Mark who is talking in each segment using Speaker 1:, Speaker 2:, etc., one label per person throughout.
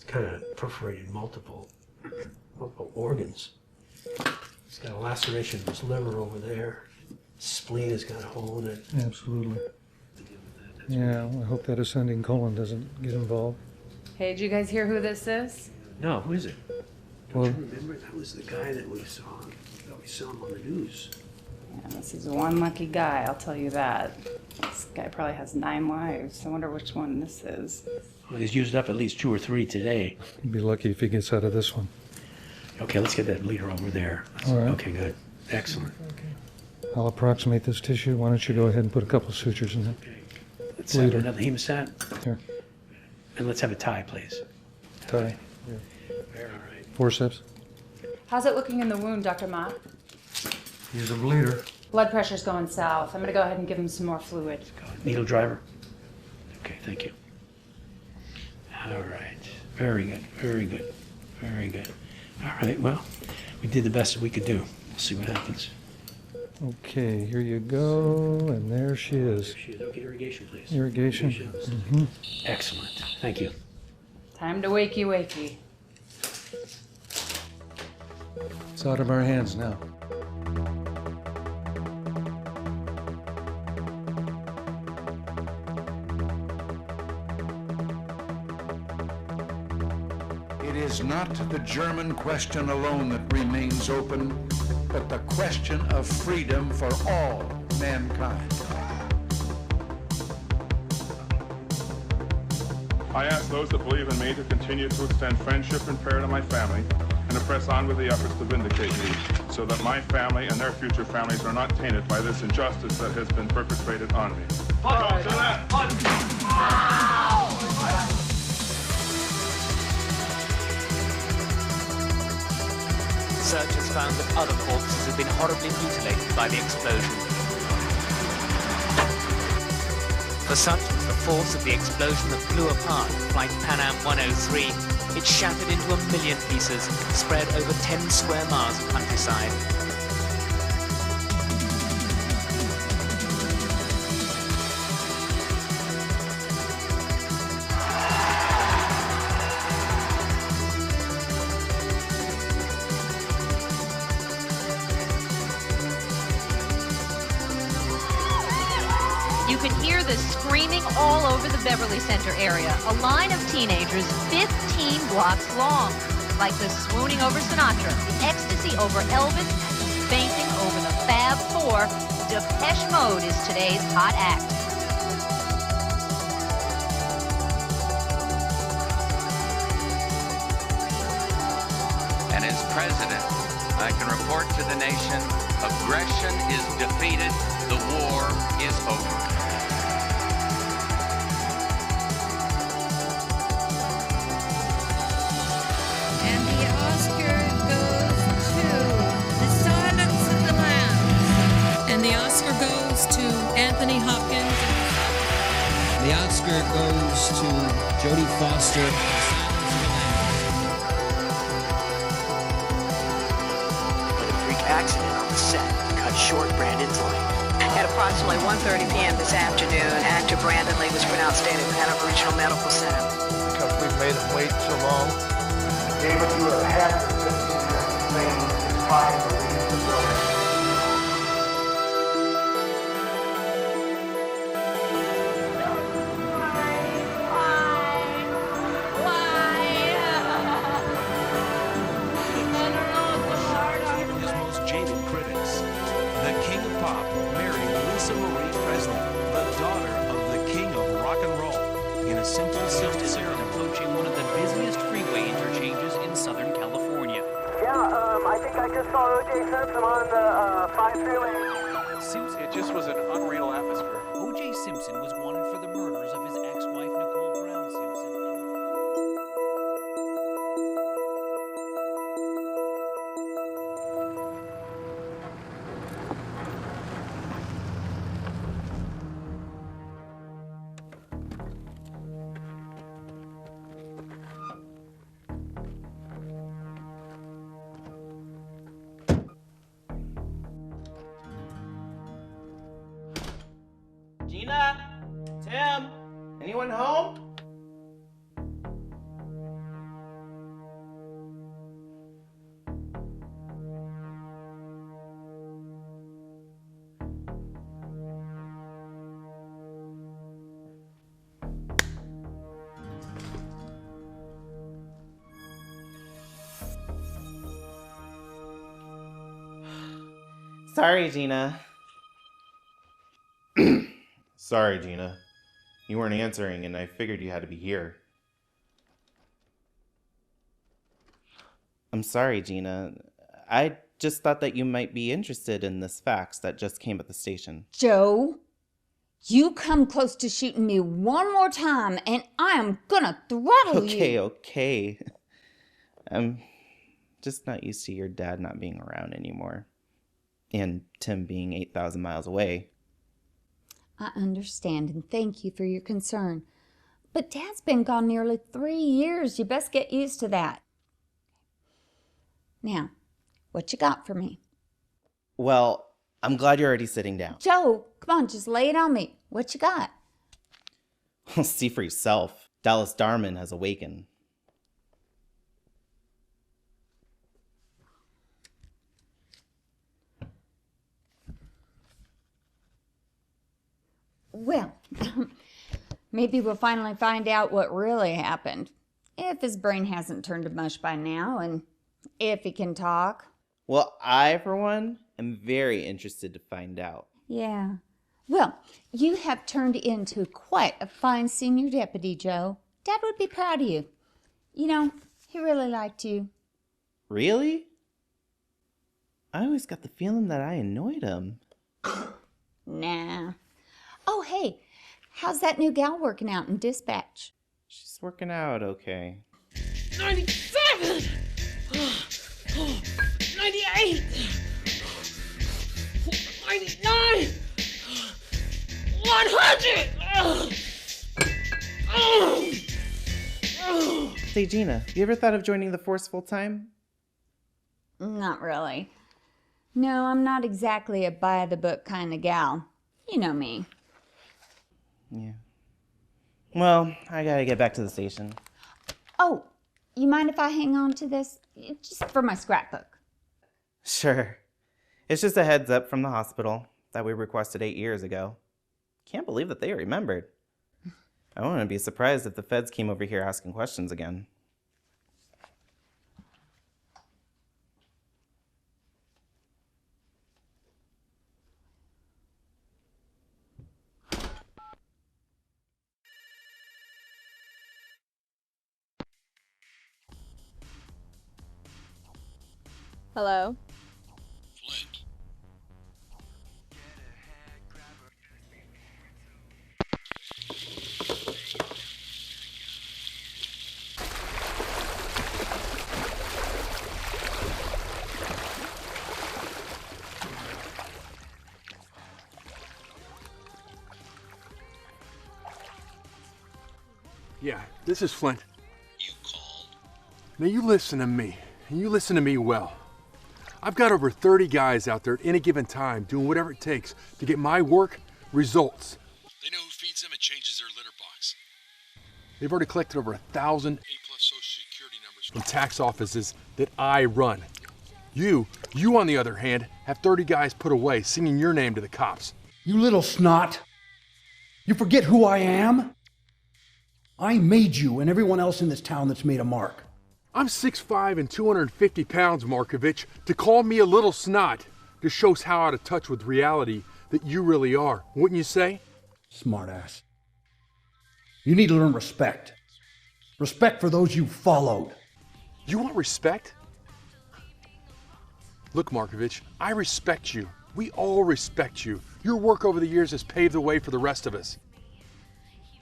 Speaker 1: It's kind of perforated multiple organs. He's got a laceration of his liver over there. Spleen has got a hole in it.
Speaker 2: Absolutely. Yeah, I hope that ascending colon doesn't get involved.
Speaker 3: Hey, did you guys hear who this is?
Speaker 1: No, who is it?
Speaker 2: Well,
Speaker 1: Don't you remember? That was the guy that we saw. We saw him on the news.
Speaker 3: Yeah, this is one lucky guy, I'll tell you that. This guy probably has 9 wives. I wonder which one this is.
Speaker 1: Well, he's used up at least 2 or 3 today.
Speaker 2: he'd be lucky if he gets out of this one.
Speaker 1: Okay, let's get that bleeder over there.
Speaker 2: All right.
Speaker 1: Okay, good. Excellent.
Speaker 2: I'll approximate this tissue. Why don't you go ahead and put a couple sutures in there?
Speaker 1: Okay. Let's have another hemostat.
Speaker 2: Here,
Speaker 1: And let's have a tie, please.
Speaker 2: tie.
Speaker 1: Very all right.
Speaker 2: Forceps.
Speaker 3: How's it looking in the wound, Dr. Mott?
Speaker 2: He's a bleeder.
Speaker 3: Blood pressure's going south. I'm gonna go ahead and give him some more fluid.
Speaker 1: Needle driver. Okay, thank you. All right. Very good. Very good. Very good. All right. Well, we did the best that we could do. We'll see what happens.
Speaker 2: Okay, here you go, and there she is.
Speaker 1: She is. Okay, irrigation, please.
Speaker 2: Irrigation. Mm-hmm.
Speaker 1: Excellent. Thank you.
Speaker 3: Time to wakey wakey.
Speaker 2: It's out of our hands now.
Speaker 4: It is not the German question alone that remains open, but the question of freedom for all mankind.
Speaker 5: I ask those that believe in me to continue to extend friendship and prayer to my family and to press on with the efforts to vindicate me so that my family and their future families are not tainted by this injustice that has been perpetrated on me.
Speaker 6: Searchers found that other corpses had been horribly mutilated by the explosion. For such was the force of the explosion that blew apart Flight Pan Am 103, it shattered into 1 million pieces, spread over 10 square miles of countryside.
Speaker 7: You could hear the screaming all over the Beverly Center area. A line of teenagers 15 blocks long. Like the swooning over Sinatra, the ecstasy over Elvis, and the fainting over the Fab Four, Depeche Mode is today's hot act.
Speaker 8: And as president, I can report to the nation, aggression is defeated, the war is over.
Speaker 9: And the Oscar goes to The Silence of the Lambs. And the Oscar goes to Anthony Hopkins.
Speaker 10: The Oscar goes to Jodie Foster.
Speaker 6: But a freak accident on the set cut short Brandon's life.
Speaker 11: At approximately 1:30 p.m. this afternoon, actor Brandon Lee was pronounced dead at Hanover Regional Medical Center.
Speaker 12: Because we've made him wait so long. David, you have had your 15 years remaining. It's time to leave the building.
Speaker 13: His most jaded critics. The King of Pop married Lisa Marie Presley, the daughter of the King of Rock and Roll, in a simple ceremony approaching one of the busiest freeway interchanges in Southern California.
Speaker 11: Yeah, I think I just saw O.J. Simpson on the 5 freeway.
Speaker 13: It just was an unreal atmosphere. O.J. Simpson was wanted for the murders of his ex-wife Nicole Brown Simpson.
Speaker 14: Gina? Tim? Anyone home? Sorry, Gina. Sorry, Gina. You weren't answering, and I figured you had to be here. I'm sorry, Gina. I just thought that you might be interested in this fax that just came at the station.
Speaker 15: Joe, you come close to shooting me one more time, and I am gonna throttle you.
Speaker 14: Okay. I'm just not used to your dad not being around anymore. And Tim being 8,000 miles away.
Speaker 15: I understand, and thank you for your concern. But Dad's been gone nearly 3 years. You best get used to that. Now, what you got for me?
Speaker 14: Well, I'm glad you're already sitting down.
Speaker 15: Joe, come on, just lay it on me. What you got?
Speaker 14: See for yourself. Dallas Darman has awakened.
Speaker 15: Well, maybe we'll finally find out what really happened. If his brain hasn't turned to mush by now, and if he can talk.
Speaker 14: Well, I, for one, am very interested to find out.
Speaker 15: Yeah. Well, you have turned into quite a fine senior deputy, Joe. Dad would be proud of you. You know, he really liked you.
Speaker 14: Really? I always got the feeling that I annoyed him.
Speaker 15: Nah. Oh, hey, how's that new gal working out in dispatch?
Speaker 14: She's working out okay.
Speaker 16: 97! 98! 99! 100!
Speaker 14: Say, Gina, you ever thought of joining the force full time?
Speaker 15: Not really. No, I'm not exactly a by-the-book kind of gal. You know me.
Speaker 14: Yeah. Well, I gotta get back to the station.
Speaker 15: Oh, you mind if I hang on to this? Just for my scrapbook.
Speaker 14: Sure. It's just a heads up from the hospital that we requested 8 years ago. Can't believe that they remembered. I wouldn't be surprised if the feds came over here asking questions again.
Speaker 17: Hello?
Speaker 18: Yeah, this is Flint. You called? Now you listen to me, and you listen to me well. I've got over 30 guys out there at any given time doing whatever it takes to get my work results. They know who feeds them and changes their litter box. They've already collected over 1,000 A+ Social Security numbers from tax offices that I run. You on the other hand, have 30 guys put away singing your name to the cops.
Speaker 19: You little snot. You forget who I am? I made you and everyone else in this town that's made a mark.
Speaker 18: I'm 6'5" and 250 pounds, Markovich. To call me a little snot just shows how out of touch with reality that you really are, wouldn't you say?
Speaker 19: Smartass. You need to learn respect. Respect for those you followed.
Speaker 18: You want respect? Look, Markovich, I respect you. We all respect you. Your work over the years has paved the way for the rest of us.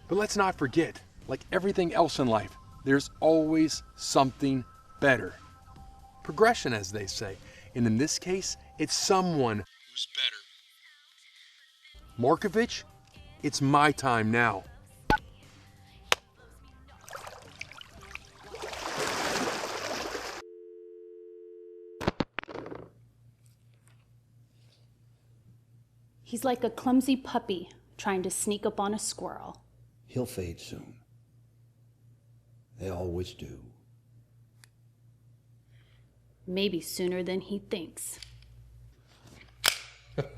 Speaker 18: But let's not forget, like everything else in life, there's always something better. Progression, as they say. And in this case, it's someone who's better. Markovich, it's my time now.
Speaker 20: He's like a clumsy puppy trying to sneak up on a squirrel.
Speaker 19: He'll fade soon. They always do.
Speaker 20: Maybe sooner than he thinks.
Speaker 21: Dr.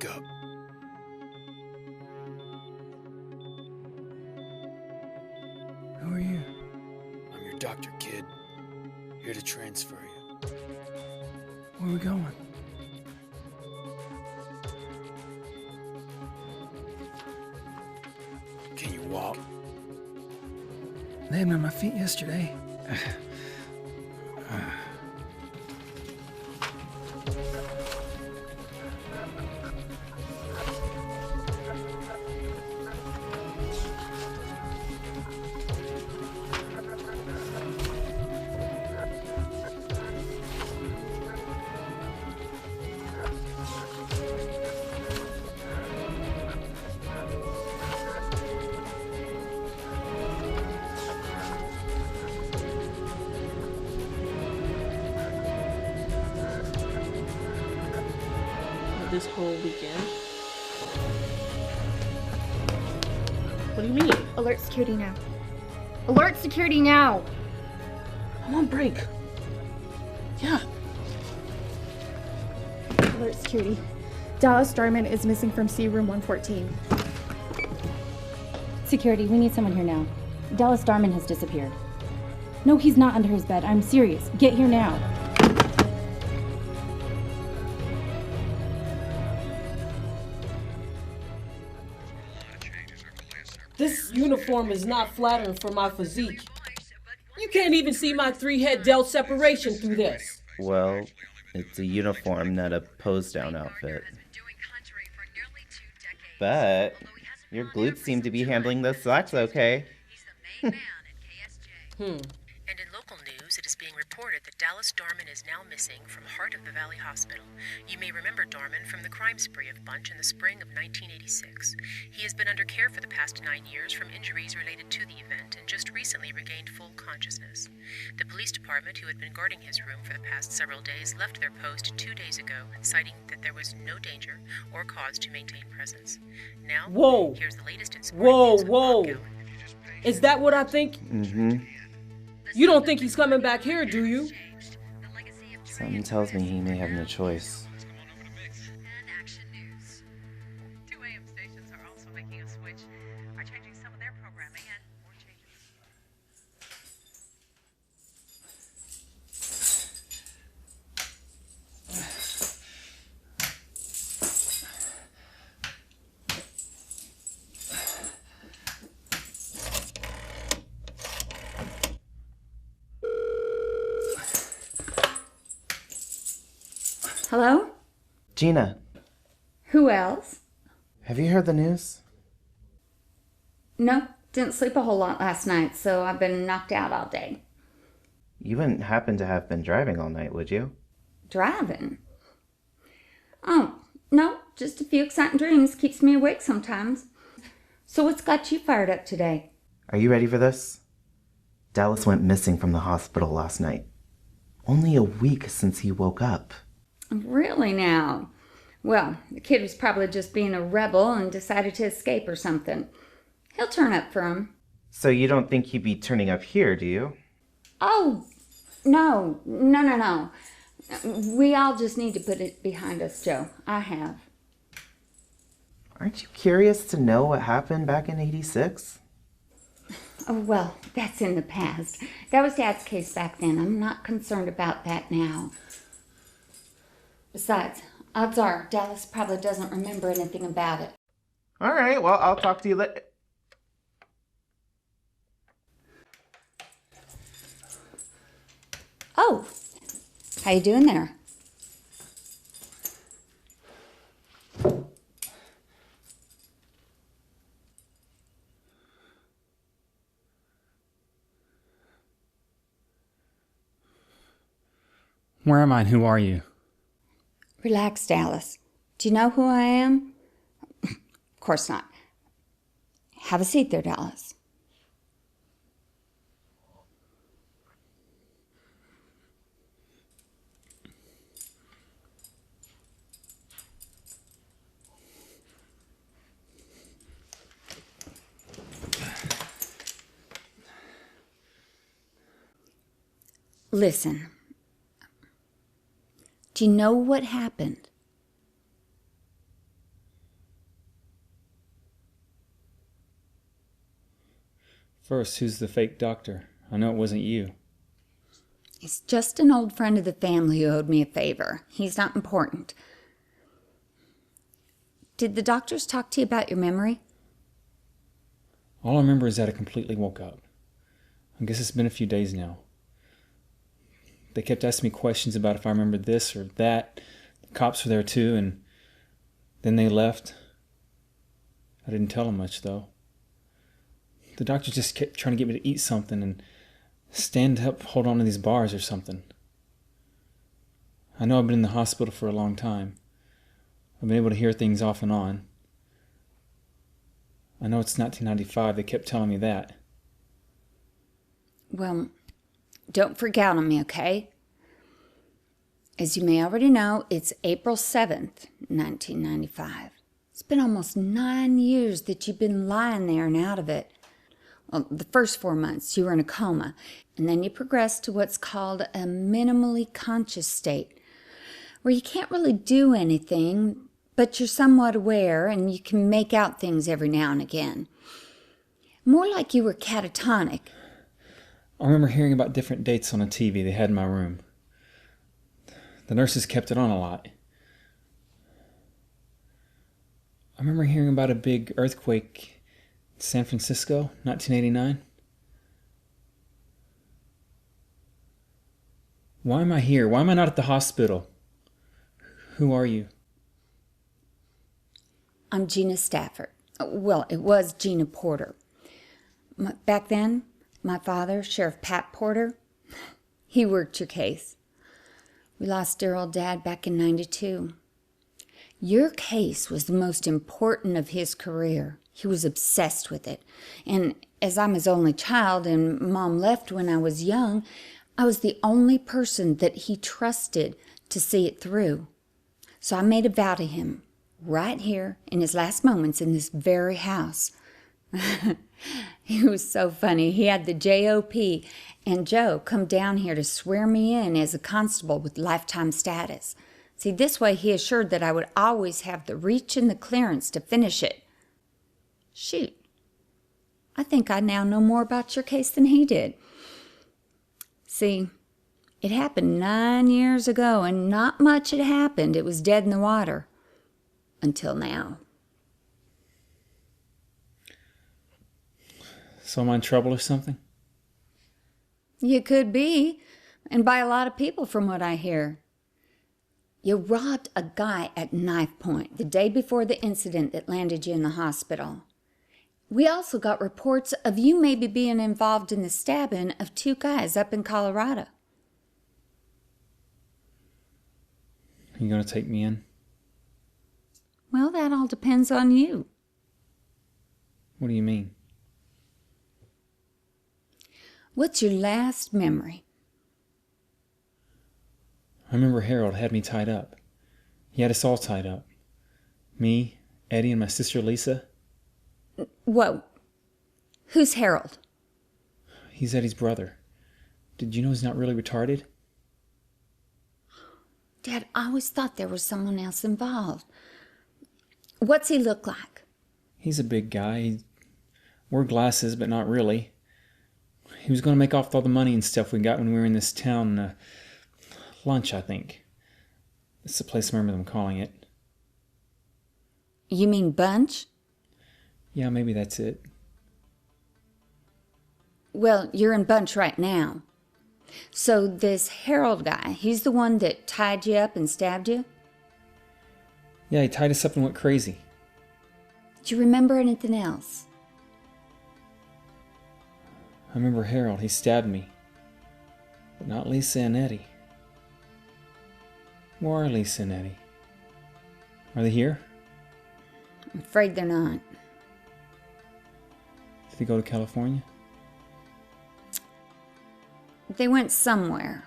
Speaker 17: wake up.
Speaker 19: Who are you?
Speaker 17: I'm your doctor, kid. Here to transfer you.
Speaker 19: Where are we going?
Speaker 17: Can you walk?
Speaker 19: They had me on my feet yesterday.
Speaker 21: This whole weekend? What do you mean?
Speaker 22: Alert security now. Alert security now!
Speaker 21: I'm on break. Yeah.
Speaker 22: Alert security. Dallas Darman is missing from C room 114.
Speaker 23: Security, we need someone here now. Dallas Darman has disappeared. No, he's not under his bed. I'm serious. Get here now.
Speaker 24: This uniform is not flattering for my physique. You can't even see my 3-head delt separation through this.
Speaker 14: Well, it's a uniform, not a pose-down outfit. But your glutes seem to be handling those slacks okay.
Speaker 25: And in local news, it is being reported that Dallas Darman is now missing from Heart of the Valley Hospital. You may remember Darman from the crime spree of Bunch in the spring of 1986. He has been under care for the past 9 years from injuries related to the event and just recently regained full consciousness. The police department, who had been guarding his room for the past several days, left their post 2 days ago, citing that there was no danger or cause to maintain presence. Now,
Speaker 24: Whoa!
Speaker 25: here's the latest in
Speaker 24: Whoa! Is that what I think?
Speaker 14: Mm-hmm.
Speaker 24: You don't think he's coming back here, do you?
Speaker 14: Something tells me he may have no choice.
Speaker 15: Hello?
Speaker 14: Gina,
Speaker 15: Who else?
Speaker 14: have you heard the news?
Speaker 15: No, didn't sleep a whole lot last night, so I've been knocked out all day.
Speaker 14: You wouldn't happen to have been driving all night, would you?
Speaker 15: Driving? Oh, no, just a few exciting dreams. Keeps me awake sometimes. So what's got you fired up today?
Speaker 14: Are you ready for this? Dallas went missing from the hospital last night. Only a week since he woke up.
Speaker 15: Really now? Well, the kid was probably just being a rebel and decided to escape or something. He'll turn up for him.
Speaker 14: So you don't think he'd be turning up here, do you?
Speaker 15: Oh, no. We all just need to put it behind us, Joe. I have.
Speaker 14: Aren't you curious to know what happened back in '86?
Speaker 15: Oh, well, that's in the past. That was Dad's case back then. I'm not concerned about that now. Besides, odds are Dallas probably doesn't remember anything about it.
Speaker 14: All right, well, I'll talk to you later.
Speaker 15: Oh, how you doing there?
Speaker 26: Where am I and who are you?
Speaker 15: Relax, Dallas. Do you know who I am? Of course not. Have a seat there, Dallas. Listen. Do you know what happened?
Speaker 1: First, who's the fake doctor? I know it wasn't you.
Speaker 15: He's just an old friend of the family who owed me a favor. He's not important. Did the doctors talk to you about your memory?
Speaker 1: All I remember is that I completely woke up. I guess it's been a few days now. They kept asking me questions about if I remembered this or that. The cops were there too, and then they left. I didn't tell them much, though. The doctor just kept trying to get me to eat something and stand up, hold on to these bars or something. I know I've been in the hospital for a long time. I've been able to hear things off and on. I know it's 1995. They kept telling me that.
Speaker 15: Well, don't freak out on me, okay? As you may already know, it's April 7th, 1995. It's been almost 9 years that you've been lying there and out of it. Well, the first 4 months you were in a coma, and then you progressed to what's called a minimally conscious state, where you can't really do anything, but you're somewhat aware and you can make out things every now and again. More like you were catatonic.
Speaker 1: I remember hearing about different dates on a TV they had in my room. The nurses kept it on a lot. I remember hearing about a big earthquake in San Francisco, 1989. Why am I here? Why am I not at the hospital? Who are you?
Speaker 15: I'm Gina Stafford. Well, it was Gina Porter. Back then, my father, Sheriff Pat Porter, he worked your case. We lost dear old Dad back in '92. Your case was the most important of his career. He was obsessed with it. And as I'm his only child and Mom left when I was young, I was the only person that he trusted to see it through. So I made a vow to him, right here in his last moments in this very house. He was so funny. He had the JOP and Joe come down here to swear me in as a constable with lifetime status. See, this way he assured that I would always have the reach and the clearance to finish it. Shoot, I think I now know more about your case than he did. See, it happened 9 years ago, and not much had happened. It was dead in the water. Until now.
Speaker 1: So am I in trouble or something?
Speaker 15: You could be, and by a lot of people from what I hear. You robbed a guy at knife point the day before the incident that landed you in the hospital. We also got reports of you maybe being involved in the stabbing of 2 guys up in Colorado.
Speaker 1: Are you going to take me in?
Speaker 15: Well, that all depends on you.
Speaker 1: What do you mean?
Speaker 15: What's your last memory?
Speaker 1: I remember Harold had me tied up. He had us all tied up. Me, Eddie, and my sister Lisa.
Speaker 15: Whoa. Who's Harold?
Speaker 1: He's Eddie's brother. Did you know he's not really retarded?
Speaker 15: Dad, I always thought there was someone else involved. What's he look like?
Speaker 1: He's a big guy. He wore glasses, but not really. He was going to make off with all the money and stuff we got when we were in this town. Lunch, I think. It's the place I remember them calling it.
Speaker 15: You mean Bunch?
Speaker 1: Yeah, maybe that's it.
Speaker 15: Well, you're in Bunch right now. So this Harold guy, he's the one that tied you up and stabbed you?
Speaker 1: Yeah, he tied us up and went crazy.
Speaker 15: Do you remember anything else?
Speaker 1: I remember Harold. He stabbed me. But not Lisa and Eddie. Where are Lisa and Eddie? Are they here?
Speaker 15: I'm afraid they're not.
Speaker 1: Did they go to California?
Speaker 15: They went somewhere.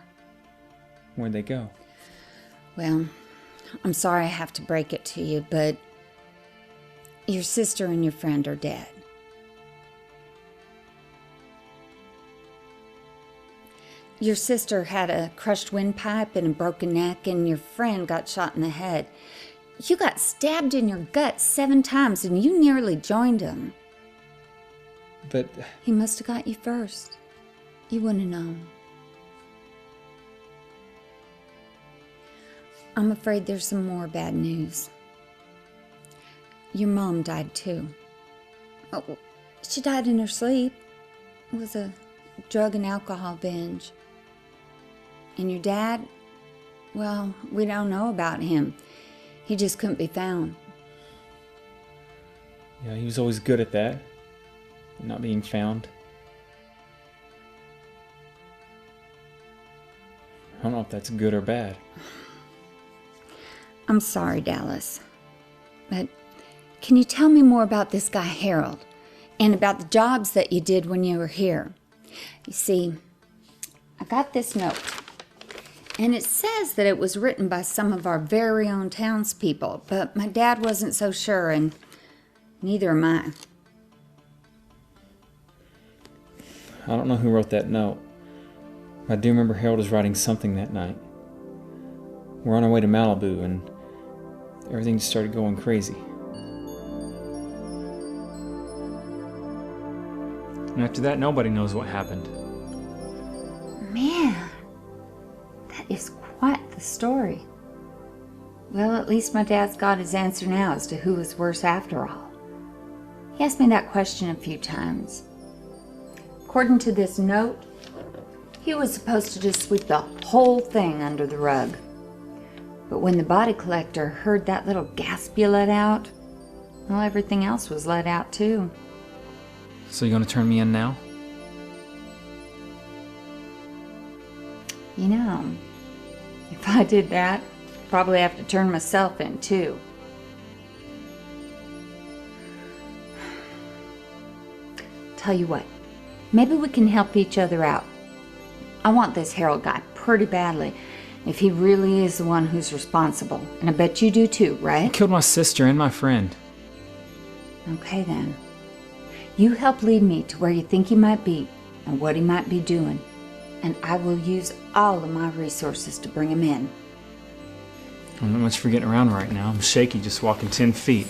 Speaker 1: Where'd they go?
Speaker 15: Well, I'm sorry I have to break it to you, but your sister and your friend are dead. Your sister had a crushed windpipe and a broken neck, and your friend got shot in the head. You got stabbed in your gut 7 times, and you nearly joined him.
Speaker 1: But...
Speaker 15: He must have got you first. You wouldn't have known. I'm afraid there's some more bad news. Your mom died too. Oh, she died in her sleep. It was a drug and alcohol binge. And your dad? Well, we don't know about him. He just couldn't be found.
Speaker 1: Yeah, he was always good at that. Not being found. I don't know if that's good or bad.
Speaker 15: I'm sorry, Dallas. But can you tell me more about this guy, Harold? And about the jobs that you did when you were here? You see, I got this note. And it says that it was written by some of our very own townspeople. But my dad wasn't so sure, and neither am I.
Speaker 1: I don't know who wrote that note. I do remember Harold was writing something that night. We're on our way to Malibu, and everything just started going crazy. And after that, nobody knows what happened.
Speaker 15: Man, that is quite the story. Well, at least my dad's got his answer now as to who was worse after all. He asked me that question a few times. According to this note, he was supposed to just sweep the whole thing under the rug. But when the body collector heard that little gasp you let out, well, everything else was let out too.
Speaker 1: So you gonna turn me in now?
Speaker 15: You know, if I did that, I'd probably have to turn myself in too. Tell you what, maybe we can help each other out. I want this Harold guy pretty badly, if he really is the one who's responsible. And I bet you do too, right?
Speaker 1: He killed my sister and my friend.
Speaker 15: Okay then. You help lead me to where you think he might be and what he might be doing. And I will use all of my resources to bring him in.
Speaker 1: I'm not much for getting around right now. I'm shaky just walking 10 feet.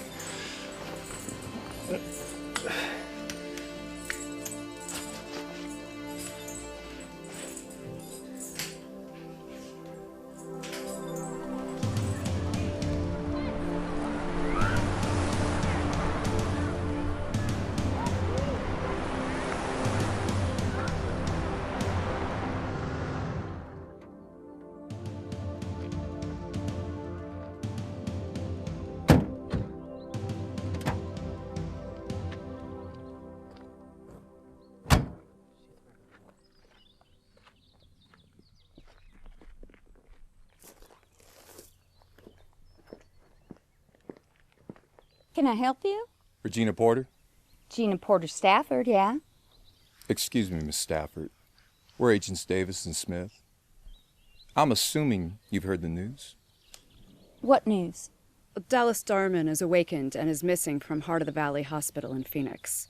Speaker 15: Can I help you?
Speaker 2: Regina Porter?
Speaker 15: Gina Porter Stafford, yeah.
Speaker 2: Excuse me, Miss Stafford. We're Agents Davis and Smith. I'm assuming you've heard the news.
Speaker 15: What news?
Speaker 3: Dallas Darman is awakened and is missing from Heart of the Valley Hospital in Phoenix.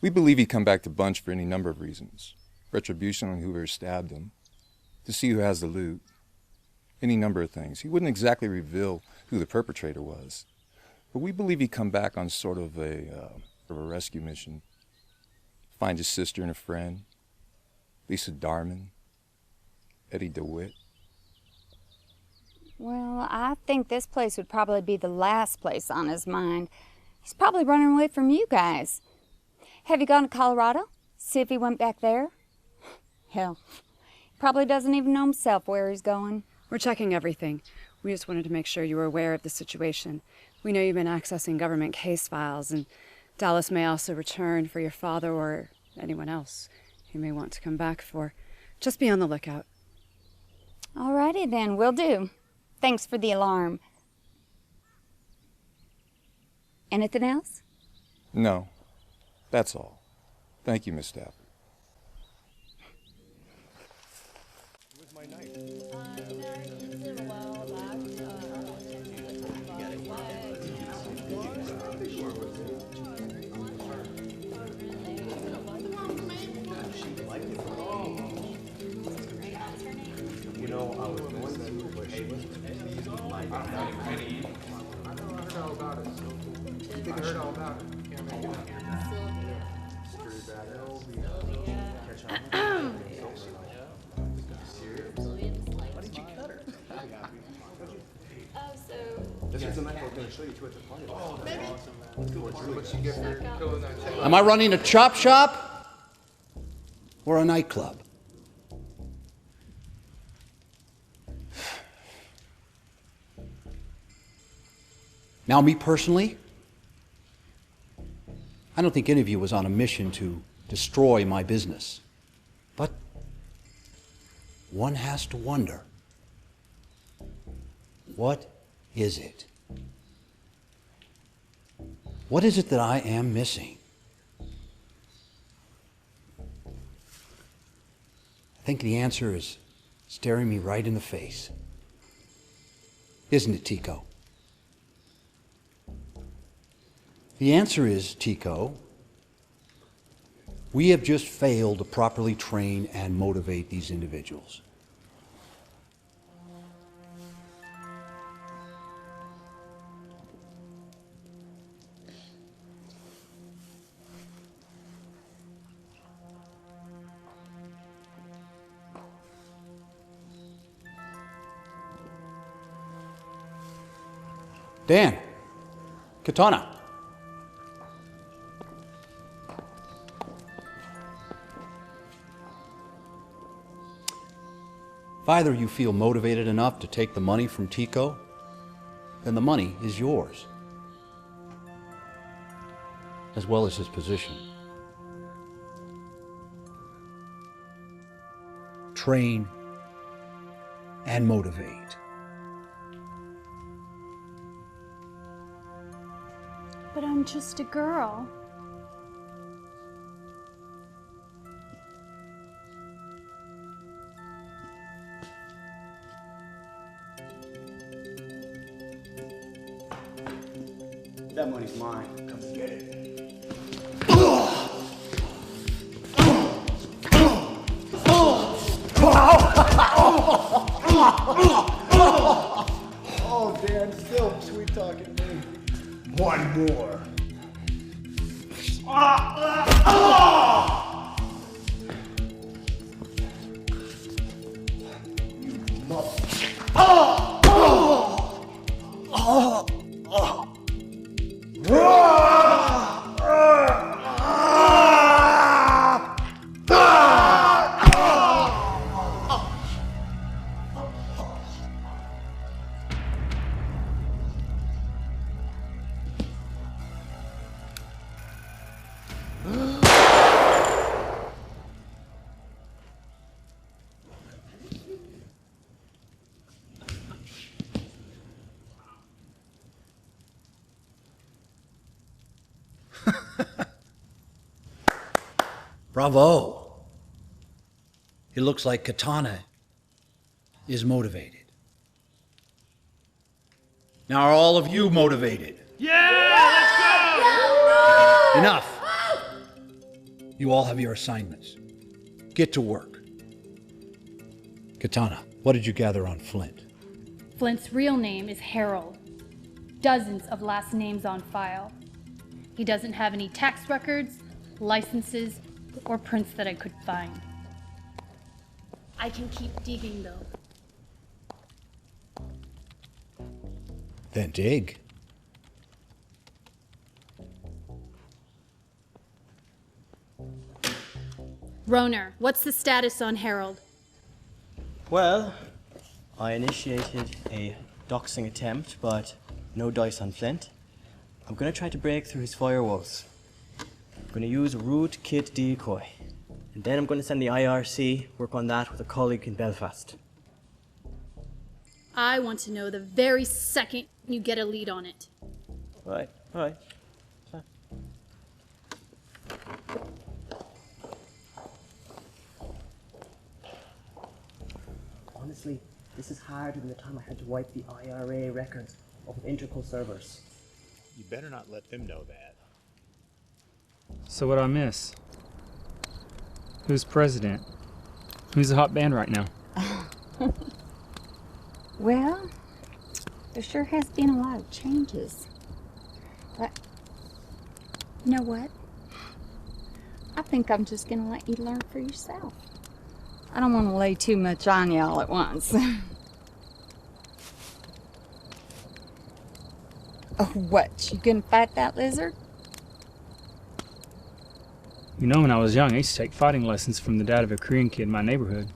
Speaker 2: We believe he'd come back to Bunch for any number of reasons. Retribution on whoever stabbed him, to see who has the loot, any number of things. He wouldn't exactly reveal who the perpetrator was, but we believe he'd come back on sort of a rescue mission. Find his sister and a friend, Lisa Darman, Eddie DeWitt.
Speaker 15: Well, I think this place would probably be the last place on his mind. He's probably running away from you guys. Have you gone to Colorado? See if he went back there? Hell, he probably doesn't even know himself where he's going.
Speaker 3: We're checking everything. We just wanted to make sure you were aware of the situation. We know you've been accessing government case files, and Dallas may also return for your father or anyone else you may want to come back for. Just be on the lookout.
Speaker 15: Alrighty then, will do. Thanks for the alarm. Anything else?
Speaker 2: No, that's all. Thank you, Miss Stafford.
Speaker 12: You think I heard all about it?
Speaker 19: Am I running a chop shop or a nightclub? Now, me personally, I don't think any of you was on a mission to destroy my business. But one has to wonder, what is it? What is it that I am missing? I think the answer is staring me right in the face. Isn't it, Tico? The answer is, Tico, we have just failed to properly train and motivate these individuals. Dan, Katana. If either of you feel motivated enough to take the money from Tico, then the money is yours, as well as his position. Train and motivate.
Speaker 20: But I'm just a girl.
Speaker 4: That money's mine. Come get it. Oh, Dan, still sweet talking me. One more.
Speaker 19: Bravo. It looks like Katana is motivated. Now, are all of you motivated?
Speaker 16: Yeah, let's go!
Speaker 19: Enough. You all have your assignments. Get to work. Katana, what did you gather on Flint?
Speaker 20: Flint's real name is Harold. Dozens of last names on file. He doesn't have any tax records, licenses, or prints that I could find. I can keep digging, though.
Speaker 19: Then dig.
Speaker 20: Roner, what's the status on Harold?
Speaker 4: Well, I initiated a doxing attempt, but no dice on Flint. I'm gonna try to break through his firewalls. I'm gonna use a rootkit decoy. And then I'm gonna send the IRC, work on that with a colleague in Belfast.
Speaker 20: I want to know the very second you get a lead on it.
Speaker 4: All right. Honestly, this is harder than the time I had to wipe the IRA records off of Interpol servers.
Speaker 5: You better not let them know that.
Speaker 1: So what I miss? Who's president? Who's the hot band right now?
Speaker 15: Well, there sure has been a lot of changes. But you know what? I think I'm just gonna let you learn for yourself. I don't want to lay too much on you all at once. Oh, what? You gonna fight that lizard?
Speaker 1: You know, when I was young, I used to take fighting lessons from the dad of a Korean kid in my neighborhood.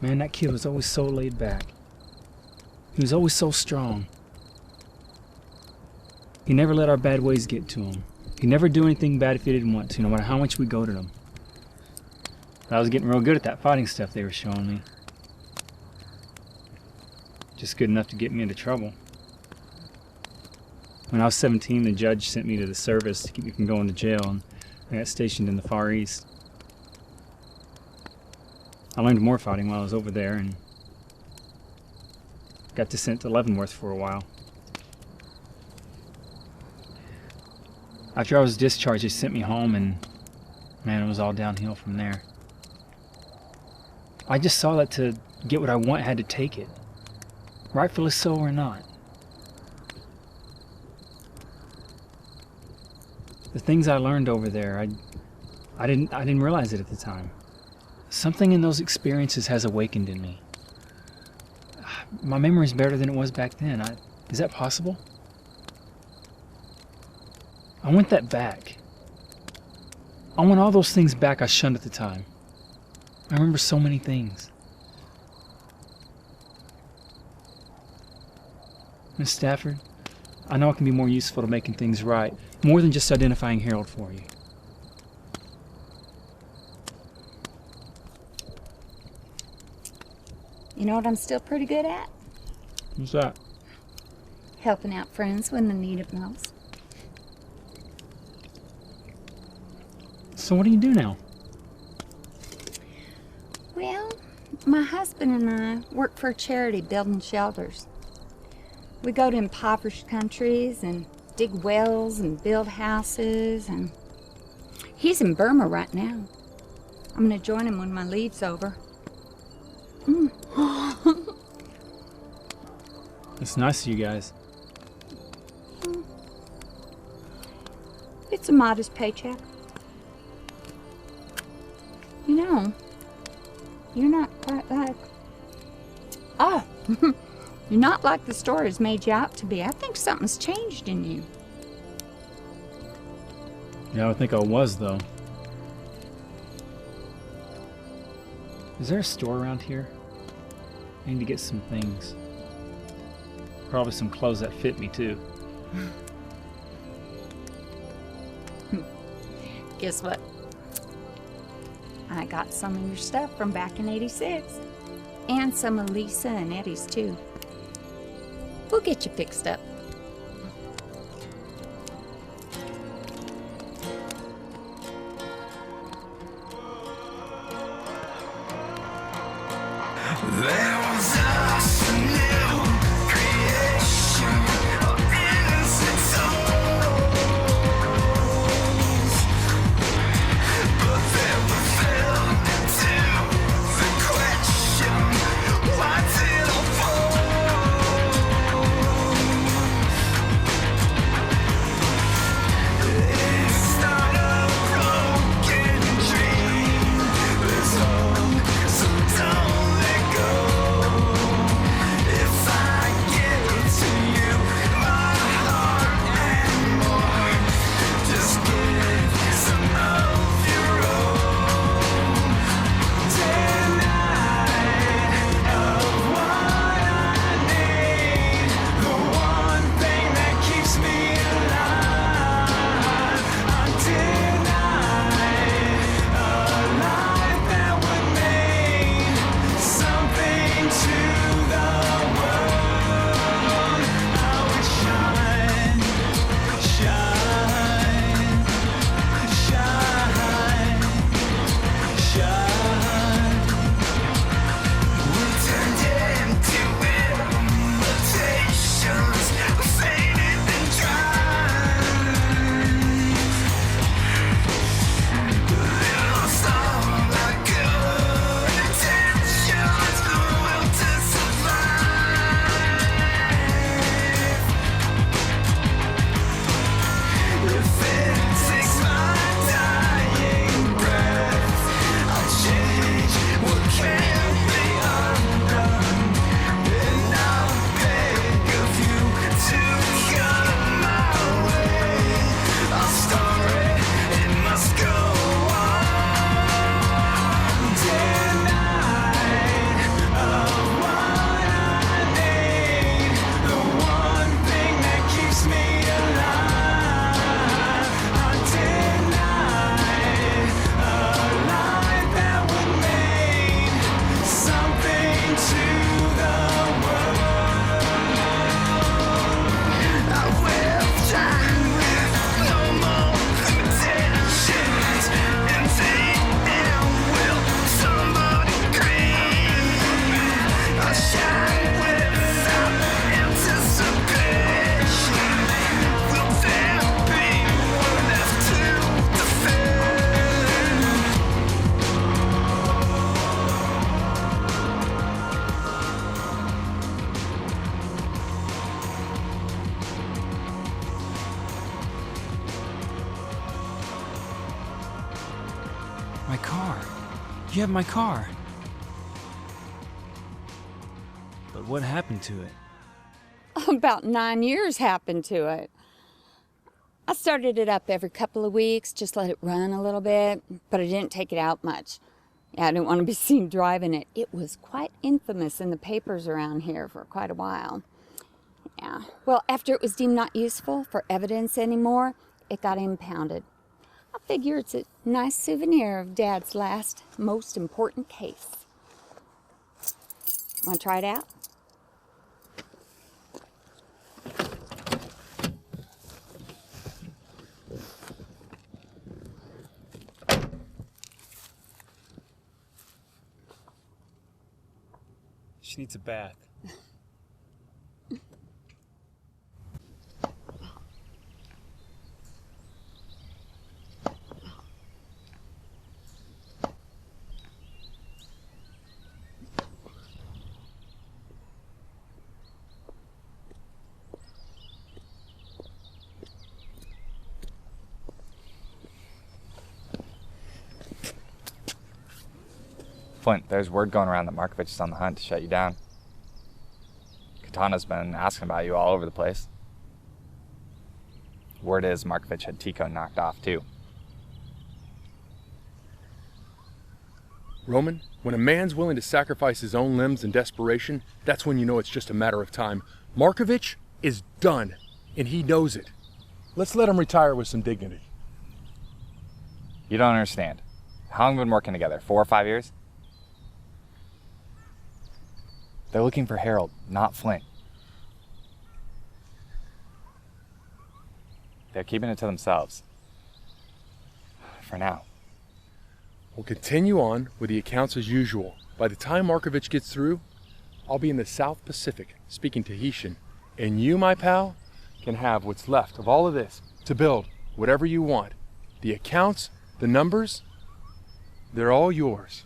Speaker 1: Man, that kid was always so laid back. He was always so strong. He never let our bad ways get to him. He'd never do anything bad if he didn't want to, no matter how much we goaded him. I was getting real good at that fighting stuff they were showing me. Just good enough to get me into trouble. When I was 17, the judge sent me to the service to keep me from going to jail, and I got stationed in the Far East. I learned more fighting while I was over there, and got sent to Leavenworth for a while. After I was discharged, they sent me home, and man, it was all downhill from there. I just saw that to get what I want, I had to take it. Rightfully so or not. The things I learned over there, I didn't realize it at the time. Something in those experiences has awakened in me. My memory's better than it was back then. Is that possible? I want that back. I want all those things back I shunned at the time. I remember so many things. Miss Stafford, I know I can be more useful to making things right, more than just identifying Harold for you.
Speaker 15: You know what I'm still pretty good at?
Speaker 1: What's that?
Speaker 15: Helping out friends when they need it most.
Speaker 1: So what do you do now?
Speaker 15: Well, my husband and I work for a charity building shelters. We go to impoverished countries and dig wells and build houses, and he's in Burma right now. I'm gonna join him when my leave's over.
Speaker 1: It's nice of you guys.
Speaker 15: It's a modest paycheck. You know, you're not quite like... Oh, you're not like the stories made you out to be. I think something's changed in you.
Speaker 1: Yeah, I think I was, though. Is there a store around here? I need to get some things. Probably some clothes that fit me, too.
Speaker 15: Guess what? I got some of your stuff from back in '86. And some of Lisa and Eddie's, too. We'll get you fixed up.
Speaker 16: There was us, a new creation of innocent souls, but then we fell into the question, why did I fall?
Speaker 1: My car. You have my car. But what happened to it?
Speaker 15: About 9 years happened to it. I started it up every couple of weeks, just let it run a little bit, but I didn't take it out much. Yeah, I didn't want to be seen driving it. It was quite infamous in the papers around here for quite a while. Yeah, well, after it was deemed not useful for evidence anymore, it got impounded. I figure it's a nice souvenir of Dad's last, most important case. Want to try it out?
Speaker 1: She needs a bath.
Speaker 6: Flint, there's word going around that Markovich is on the hunt to shut you down. Katana's been asking about you all over the place. Word is Markovich had Tico knocked off too.
Speaker 18: Roman, when a man's willing to sacrifice his own limbs in desperation, that's when you know it's just a matter of time. Markovich is done, and he knows it. Let's let him retire with some dignity.
Speaker 6: You don't understand. How long have we been working together? 4 or 5 years? They're looking for Harold, not Flint. They're keeping it to themselves. For now.
Speaker 18: We'll continue on with the accounts as usual. By the time Markovich gets through, I'll be in the South Pacific speaking Tahitian. And you, my pal, can have what's left of all of this to build whatever you want. The accounts, the numbers, they're all yours.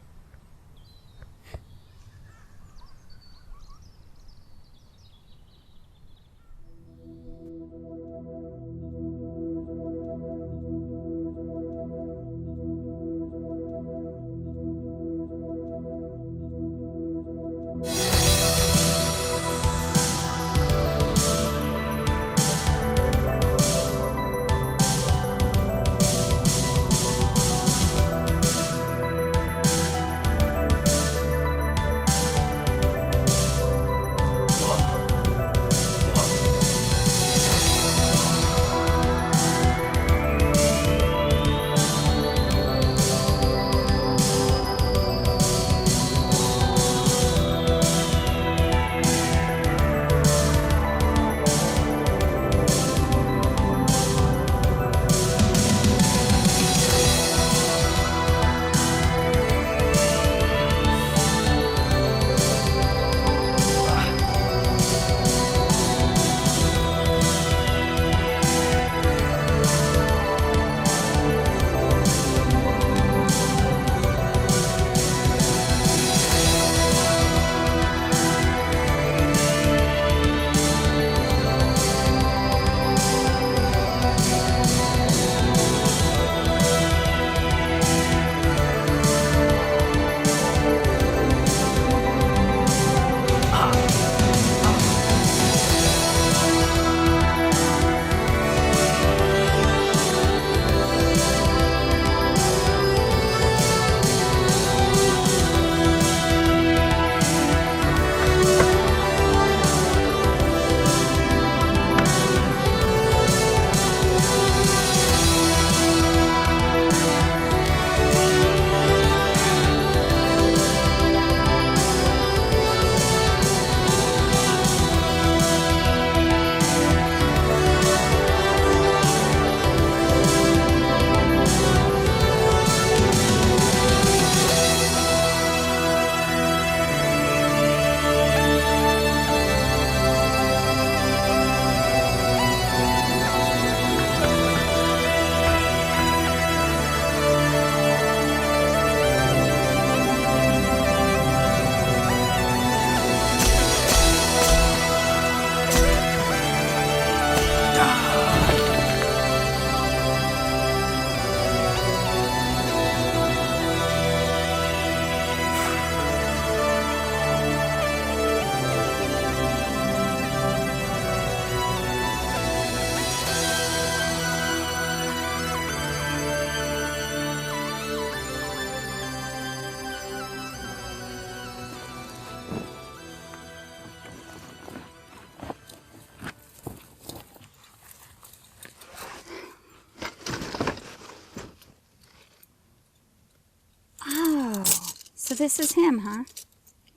Speaker 15: So this is him, huh?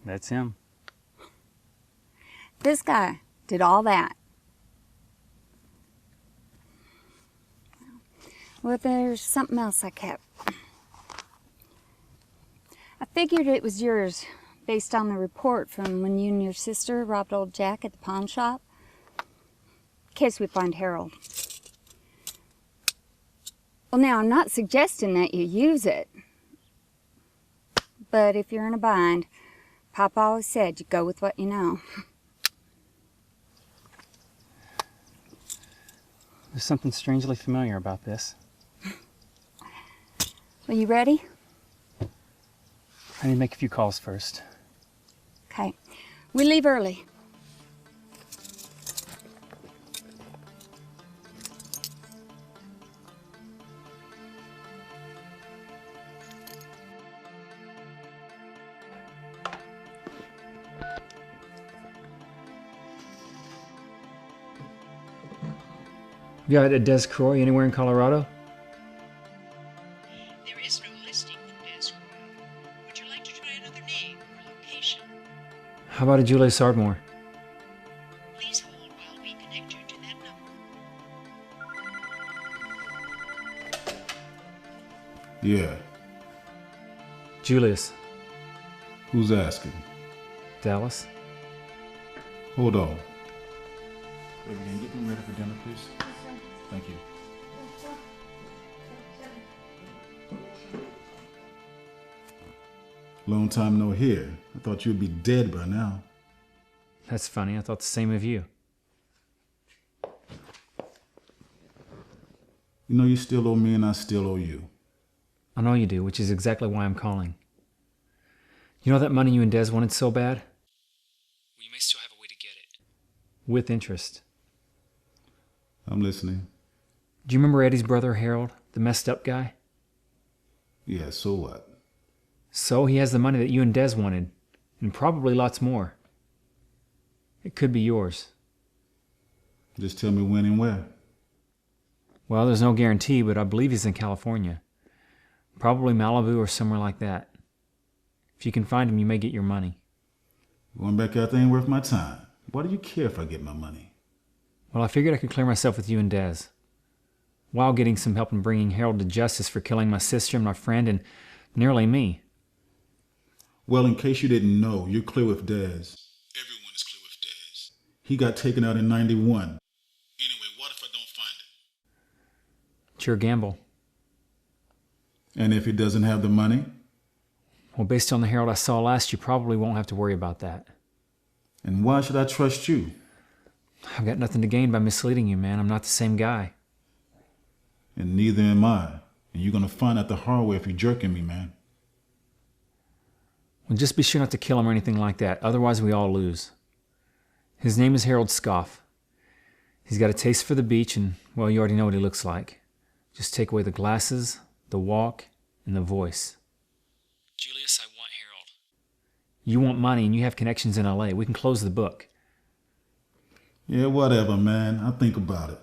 Speaker 1: That's him.
Speaker 15: This guy did all that. Well, there's something else I kept. I figured it was yours based on the report from when you and your sister robbed old Jack at the pawn shop. In case we find Harold. Well, now, I'm not suggesting that you use it. But if you're in a bind, Papa always said you go with what you know.
Speaker 1: There's something strangely familiar about this.
Speaker 15: Are you ready?
Speaker 1: I need to make a few calls first.
Speaker 15: Okay. We leave early.
Speaker 1: You got a Des Croix anywhere in Colorado?
Speaker 25: There is no listing for Des Croix. Would you like to try another name or location?
Speaker 1: How about a Julius Ardmore?
Speaker 25: Please hold while we connect you to that number.
Speaker 7: Yeah.
Speaker 1: Julius.
Speaker 7: Who's asking?
Speaker 1: Dallas.
Speaker 7: Hold on. Baby, can you get me ready for dinner, please? Thank you. Long time no hear. I thought you'd be dead by now.
Speaker 1: That's funny. I thought the same of you.
Speaker 7: You know you still owe me and I still owe you.
Speaker 1: I know you do, which is exactly why I'm calling. You know that money you and Des wanted so bad? Well, you may still have a way to get it. With interest.
Speaker 7: I'm listening.
Speaker 1: Do you remember Eddie's brother, Harold, the messed up guy?
Speaker 7: Yeah, so what?
Speaker 1: So he has the money that you and Des wanted, and probably lots more. It could be yours.
Speaker 7: Just tell me when and where.
Speaker 1: Well, there's no guarantee, but I believe he's in California. Probably Malibu or somewhere like that. If you can find him, you may get your money.
Speaker 7: Going back out there ain't worth my time. Why do you care if I get my money?
Speaker 1: Well, I figured I could clear myself with you and Des, while getting some help in bringing Harold to justice for killing my sister and my friend and nearly me.
Speaker 7: Well, in case you didn't know, you're clear with Des. Everyone is clear with Des. He got taken out in 91. Anyway, what if I don't find him?
Speaker 1: It's your gamble.
Speaker 7: And if he doesn't have the money?
Speaker 1: Well, based on the Harold I saw last, you probably won't have to worry about that.
Speaker 7: And why should I trust you?
Speaker 1: I've got nothing to gain by misleading you, man. I'm not the same guy.
Speaker 7: And neither am I. And you're gonna find out the hard way if you're jerking me, man.
Speaker 1: Well, just be sure not to kill him or anything like that. Otherwise, we all lose. His name is Harold Scoff. He's got a taste for the beach, and, well, you already know what he looks like. Just take away the glasses, the walk, and the voice. Julius, I want Harold. You want money, and you have connections in L.A. We can close the book.
Speaker 7: Yeah, whatever, man. I'll think about it.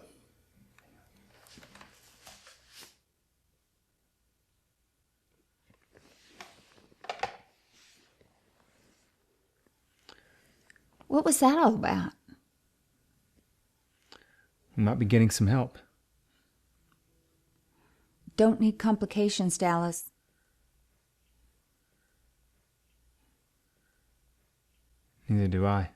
Speaker 15: What was that all about?
Speaker 1: We might be getting some help.
Speaker 15: Don't need complications, Dallas.
Speaker 1: Neither do I.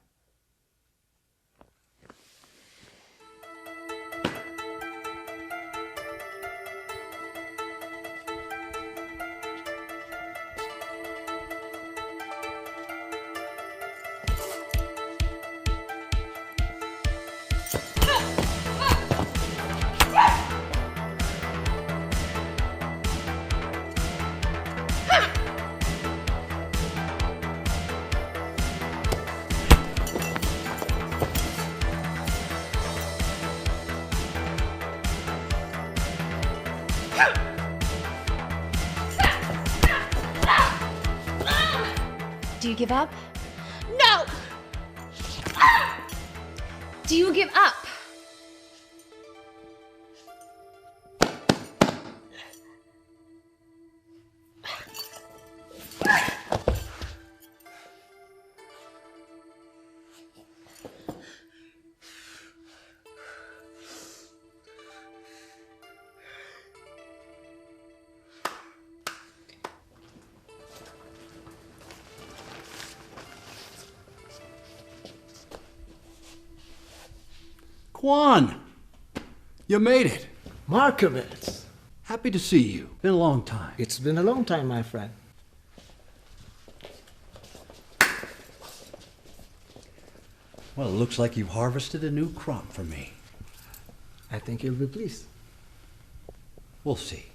Speaker 23: Do you give up?
Speaker 24: No!
Speaker 23: Do you give up?
Speaker 19: Quan! You made it.
Speaker 21: Markovitz.
Speaker 19: Happy to see you. Been a long time.
Speaker 21: It's been a long time, my friend.
Speaker 19: Well, it looks like you've harvested a new crop for me.
Speaker 21: I think you'll be pleased.
Speaker 19: We'll see.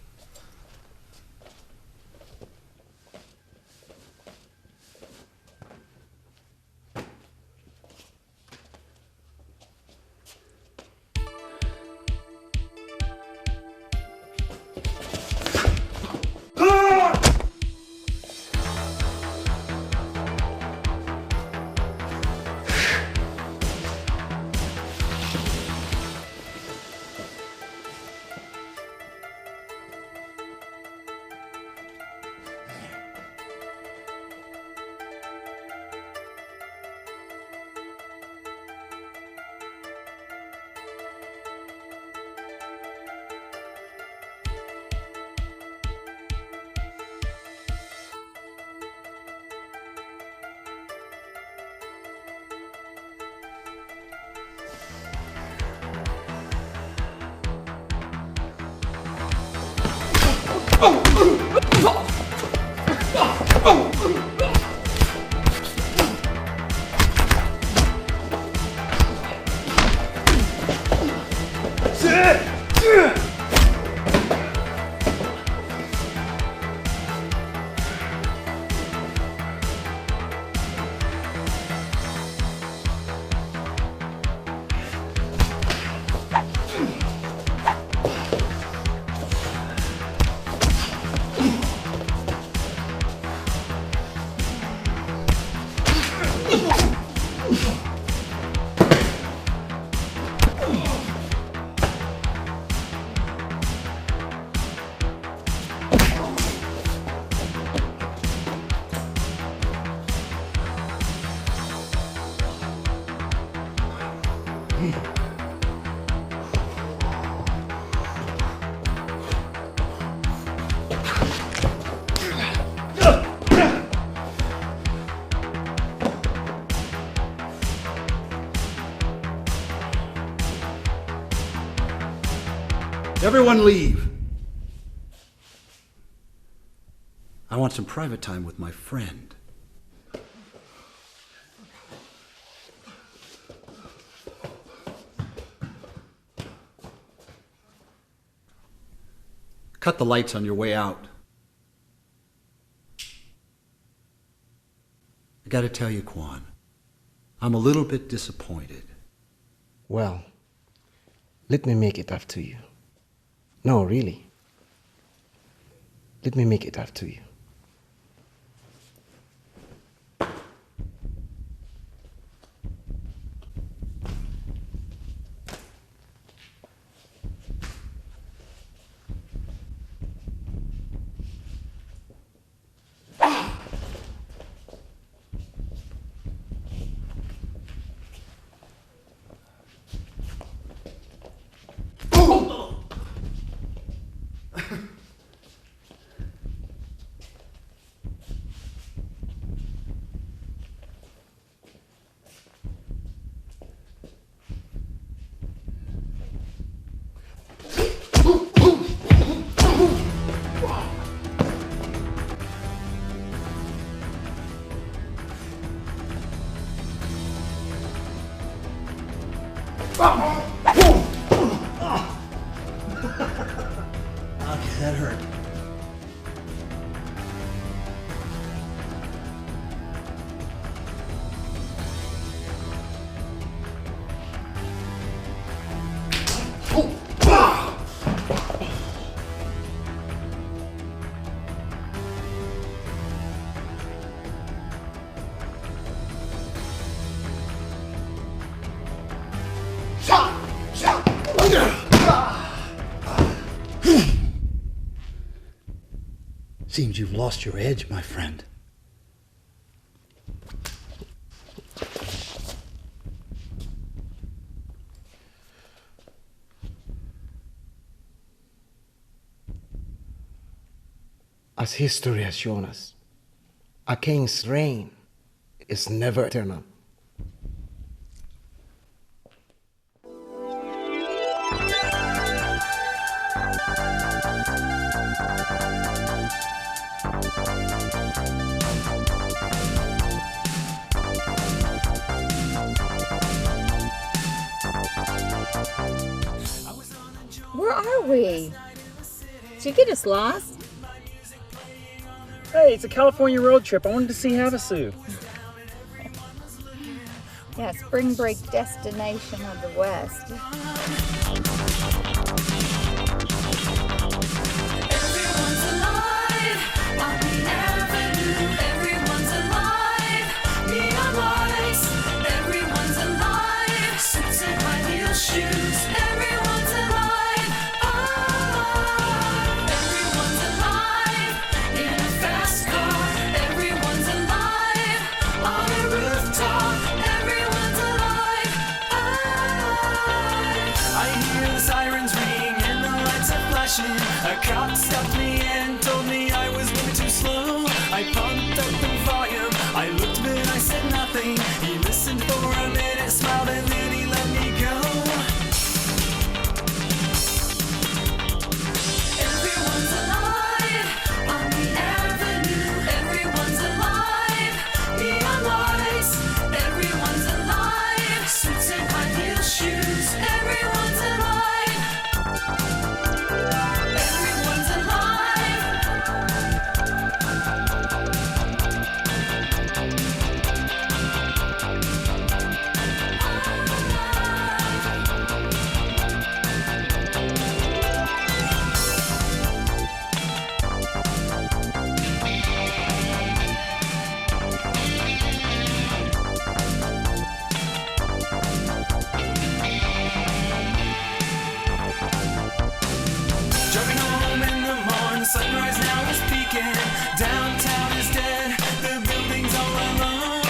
Speaker 19: Everyone leave. I want some private time with my friend. Cut the lights on your way out. I gotta tell you, Quan, I'm a little bit disappointed.
Speaker 21: Well, let me make it up to you. No, really. Let me make it up to you.
Speaker 19: Okay, that hurt. Seems you've lost your edge, my friend.
Speaker 21: As history has shown us, a king's reign is never eternal.
Speaker 15: are we? Did you get us lost?
Speaker 1: Hey, it's a California road trip. I wanted to see Havasu.
Speaker 15: Yeah, spring break destination of the West.
Speaker 16: Everyone's alive on the avenue. Everyone's alive. Neon lights. Everyone's alive. Suits and high heel shoes. Everyone's alive. Alive. Everyone's alive in a fast car. Everyone's alive on a rooftop. Everyone's alive. Alive. I hear the sirens ring and the lights are flashing. A cop stopped me and told me I was moving too slow. I pumped up the volume. I looked but I said nothing. He listened for a minute, smiled, and then he let me go. Everyone's alive on the avenue. Everyone's alive. Neon lights. Everyone's alive. Suits and high heel shoes. Everyone's alive. Everyone's alive. Driving home in the morning, sunrise now is peaking. Downtown is dead, the buildings all alone.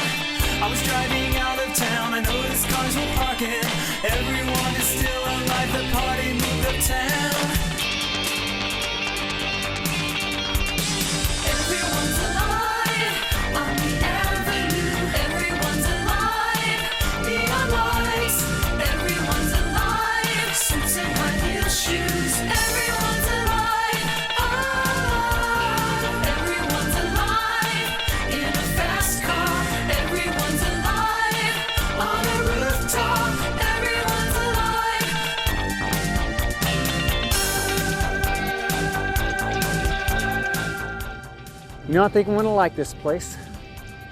Speaker 16: I was driving out of town, I noticed cars were parking. Everyone is still alive, the party moved uptown. Everyone's alive on the avenue. Everyone's alive. Neon lights. Everyone's alive. Suits and high heel shoes. Everyone's alive. Alive. Everyone's alive in a fast car. Everyone's alive on a rooftop. Everyone's alive.
Speaker 1: You know, I think I'm gonna like this place.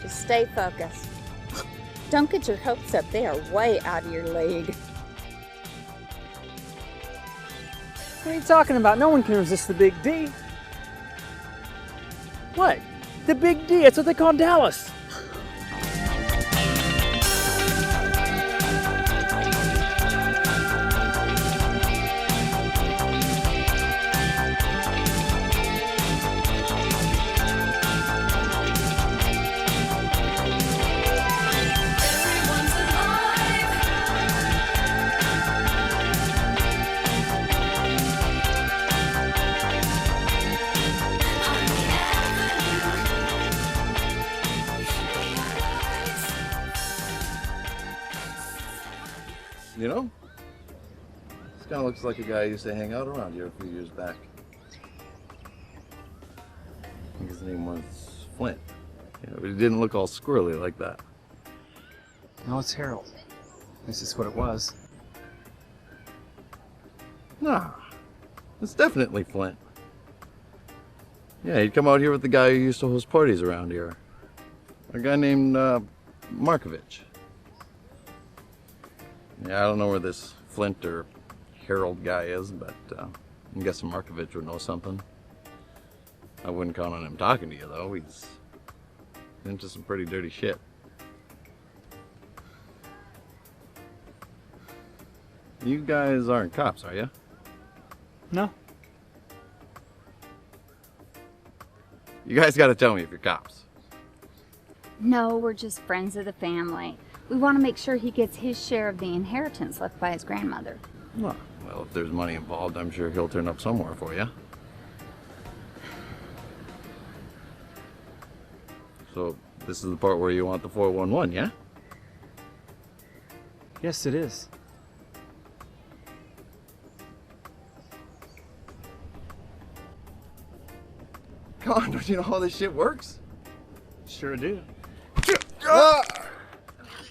Speaker 15: Just stay focused. Don't get your hopes up. They are way out of your league.
Speaker 1: What are you talking about? No one can resist the Big D. What? The Big D, that's what they call Dallas.
Speaker 16: Everyone's alive. On the avenue.
Speaker 2: You know, this kind of looks like a guy who used to hang out around here a few years back. I think his name was Flint. Yeah, but he didn't look all squirrely like that.
Speaker 1: No, it's Harold. This is what it was.
Speaker 2: Nah, it's definitely Flint. Yeah, he'd come out here with the guy who used to host parties around here. A guy named Markovich. Yeah, I don't know where this Flint or Harold guy is, but I'm guessing Markovich would know something. I wouldn't count on him talking to you, though. He's into some pretty dirty shit. You guys aren't cops, are you?
Speaker 1: No.
Speaker 2: You guys gotta tell me if you're cops.
Speaker 15: No, we're just friends of the family. We want to make sure he gets his share of the inheritance left by his grandmother.
Speaker 2: Well, if there's money involved, I'm sure he'll turn up somewhere for you. So, this is the part where you want the 411, yeah?
Speaker 1: Yes, it is.
Speaker 2: Come on, don't you know how this shit works?
Speaker 1: Sure do.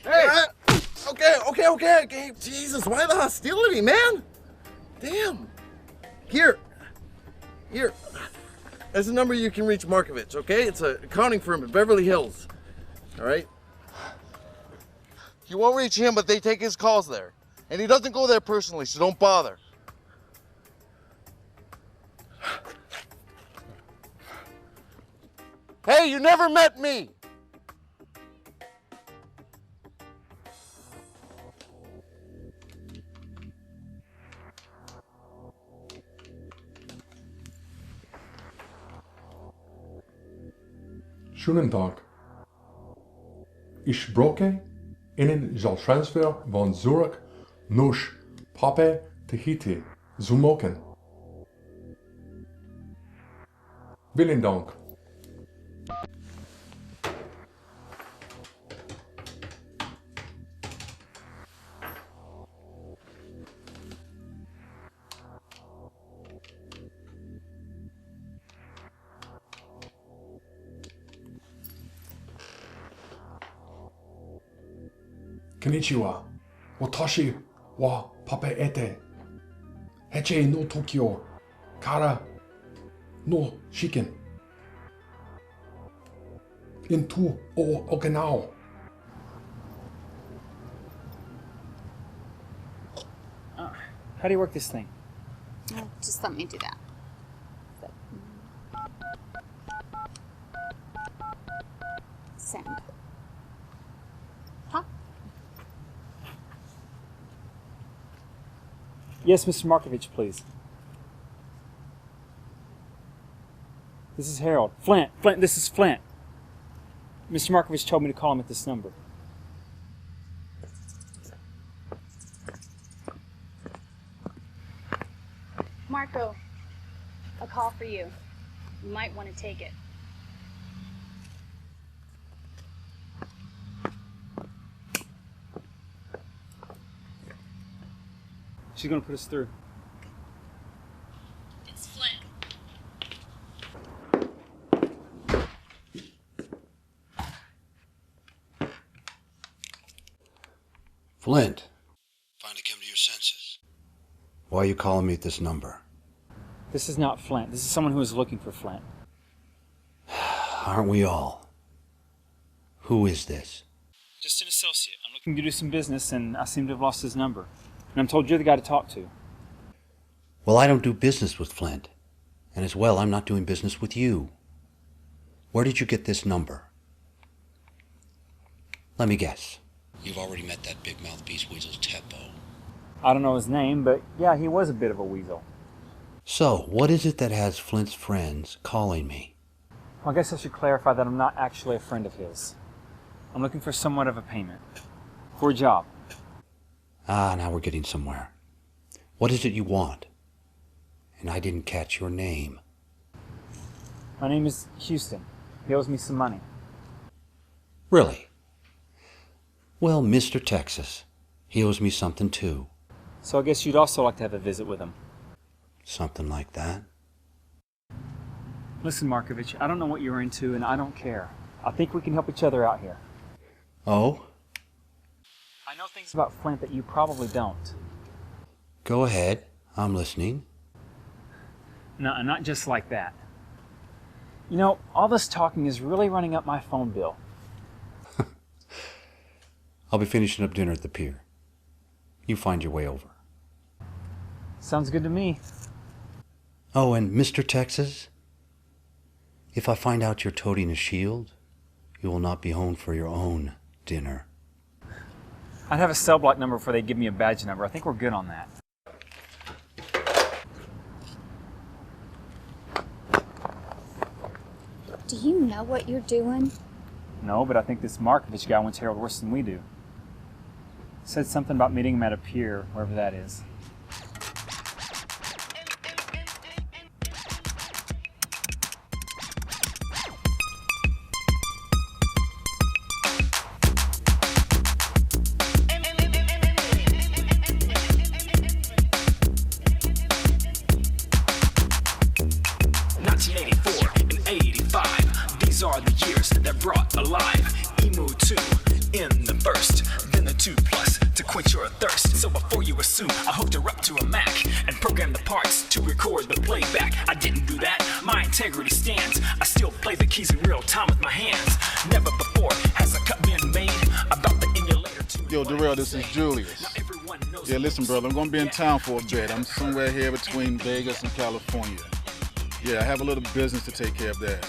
Speaker 2: Hey! Okay. Jesus, why the hostility, man? Damn.
Speaker 8: Here. That's the number you can reach Markovich, okay? It's an accounting firm in Beverly Hills. All right? You won't reach him, but they take his calls there. And he doesn't go there personally, so don't bother. Hey, you never met me!
Speaker 18: Schönen Tag. Ich spreche Ihnen den Transfer von Zurich nach Pape Tahiti zu machen. Vielen Dank. Konnichiwa. Watashi wa Pape ete. Heche no Tokyo kara no shiken. Into o Okinawa.
Speaker 1: How do you work this thing?
Speaker 15: Just let me do that. Send. Huh?
Speaker 1: Yes, Mr. Markovich, please. This is Harold. Flint, this is Flint. Mr. Markovich told me to call him at this number.
Speaker 20: Marco, a call for you. You might want to take it.
Speaker 1: She's gonna put us through.
Speaker 20: It's Flint.
Speaker 19: Flint. Finally come to your senses. Why are you calling me at this number?
Speaker 1: This is not Flint. This is someone who is looking for Flint.
Speaker 19: Aren't we all? Who is this?
Speaker 1: Just an associate. I'm looking to do some business, and I seem to have lost his number. And I'm told you're the guy to talk to.
Speaker 19: Well, I don't do business with Flint. And as well, I'm not doing business with you. Where did you get this number? Let me guess. You've already met that big mouthpiece weasel Teppo.
Speaker 1: I don't know his name, but yeah, he was a bit of a weasel.
Speaker 19: So, what is it that has Flint's friends calling me?
Speaker 1: Well, I guess I should clarify that I'm not actually a friend of his. I'm looking for somewhat of a payment. For a job.
Speaker 19: Ah, now we're getting somewhere. What is it you want? And I didn't catch your name.
Speaker 1: My name is Houston. He owes me some money.
Speaker 19: Really? Well, Mr. Texas, he owes me something too.
Speaker 1: So I guess you'd also like to have a visit with him.
Speaker 19: Something like that.
Speaker 1: Listen, Markovich, I don't know what you're into, and I don't care. I think we can help each other out here.
Speaker 19: Oh?
Speaker 1: I know things about Flint that you probably don't.
Speaker 19: Go ahead. I'm listening.
Speaker 1: No, not just like that. You know, all this talking is really running up my phone bill.
Speaker 19: I'll be finishing up dinner at the pier. You find your way over.
Speaker 1: Sounds good to me.
Speaker 19: Oh, and Mr. Texas, if I find out you're toting a shield, you will not be home for your own dinner.
Speaker 1: I'd have a cell block number before they give me a badge number. I think we're good on that.
Speaker 15: Do you know what you're doing?
Speaker 1: No, but I think this Markovich guy wants Harold worse than we do. Said something about meeting him at a pier, wherever that is.
Speaker 9: 2 plus to quench your thirst. So before you assume, I hooked her up to a Mac and programmed the parts to record the playback. I didn't do that, my integrity stands. I still play the keys in real time with my hands. Never before has a cut been made about the emulator.
Speaker 7: Yo, Darrell, this is Julius. Yeah, listen, brother, I'm gonna be in town for a bit. I'm somewhere here between Vegas and California. Yeah, I have a little business to take care of there.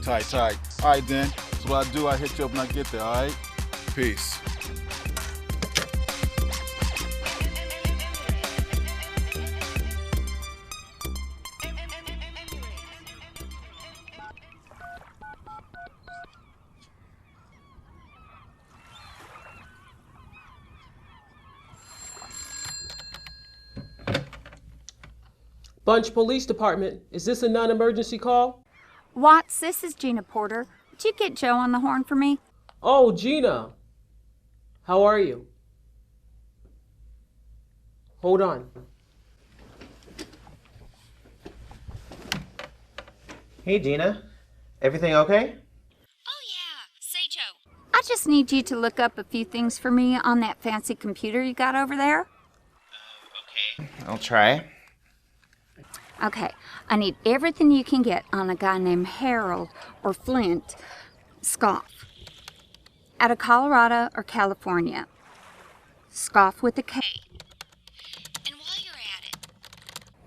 Speaker 7: Tight. All right, then. So what I do, I hit you up when I get there, all right? Peace.
Speaker 24: Bunch Police Department, is this a non-emergency call?
Speaker 15: Watts, this is Gina Porter. Would you get Joe on the horn for me?
Speaker 24: Oh, Gina. How are you? Hold on.
Speaker 14: Hey, Gina. Everything okay?
Speaker 15: Say, Joe. I just need you to look up a few things for me on that fancy computer you got over there.
Speaker 14: Okay. I'll try.
Speaker 15: Okay, I need everything you can get on a guy named Harold or Flint Scoff. Out of Colorado or California. Scoff with a K. And while you're at it,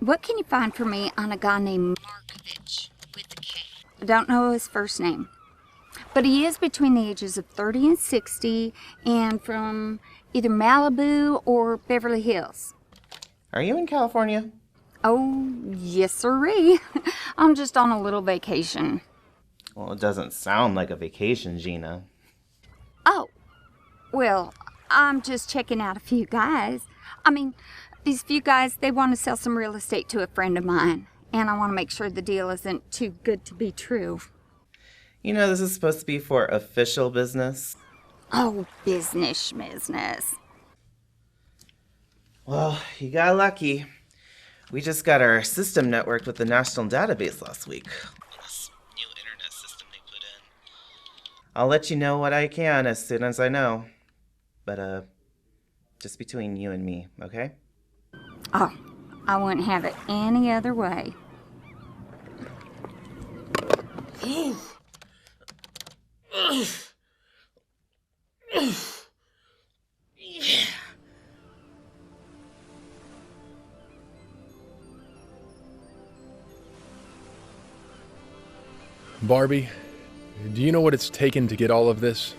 Speaker 15: what can you find for me on a guy named Markovich with a K? I don't know his first name. But he is between the ages of 30 and 60 and from either Malibu or Beverly Hills.
Speaker 14: Are you in California?
Speaker 15: Oh, yes, sirree. I'm just on a little vacation.
Speaker 14: Well, it doesn't sound like a vacation, Gina.
Speaker 15: Oh, well, I'm just checking out a few guys. I mean, these few guys, they want to sell some real estate to a friend of mine. And I want to make sure the deal isn't too good to be true.
Speaker 14: You know, this is supposed to be for official business.
Speaker 15: Oh, business.
Speaker 14: Well, you got lucky. We just got our system networked with the national database last week. This new internet system they put in. I'll let you know what I can as soon as I know. But, just between you and me, okay?
Speaker 15: Oh, I wouldn't have it any other way.
Speaker 24: Yeah.
Speaker 18: Barbie, do you know what it's taken to get all of this?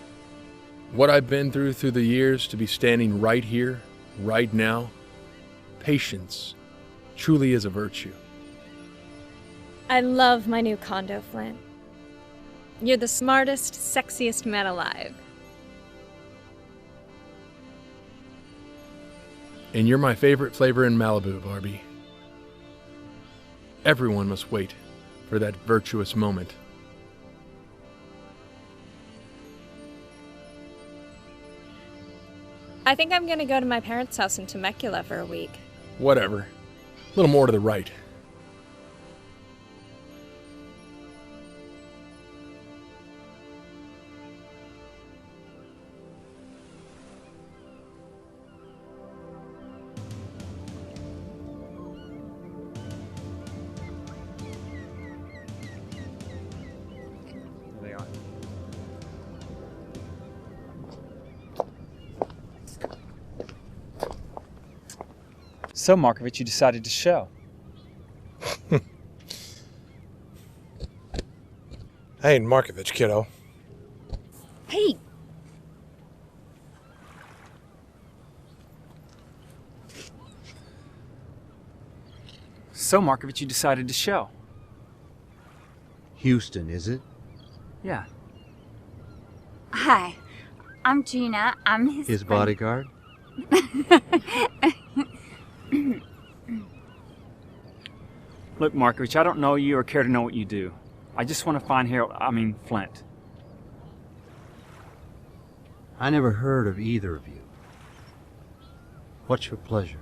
Speaker 18: What I've been through the years to be standing right here, right now? Patience truly is a virtue.
Speaker 10: I love my new condo, Flint. You're the smartest, sexiest man alive.
Speaker 18: And you're my favorite flavor in Malibu, Barbie. Everyone must wait for that virtuous moment.
Speaker 10: I think I'm gonna go to my parents' house in Temecula for a week.
Speaker 18: Whatever. A little more to the right.
Speaker 1: There they are. So, Markovich, you decided to show.
Speaker 11: I ain't Markovich, kiddo.
Speaker 15: Hey!
Speaker 1: So, Markovich, you decided to show.
Speaker 19: Houston, is it?
Speaker 1: Yeah.
Speaker 15: Hi, I'm Gina. I'm his friend.
Speaker 19: Bodyguard?
Speaker 1: Look, Markovich, I don't know you or care to know what you do. I just want to find Flint.
Speaker 19: I never heard of either of you. What's your pleasure?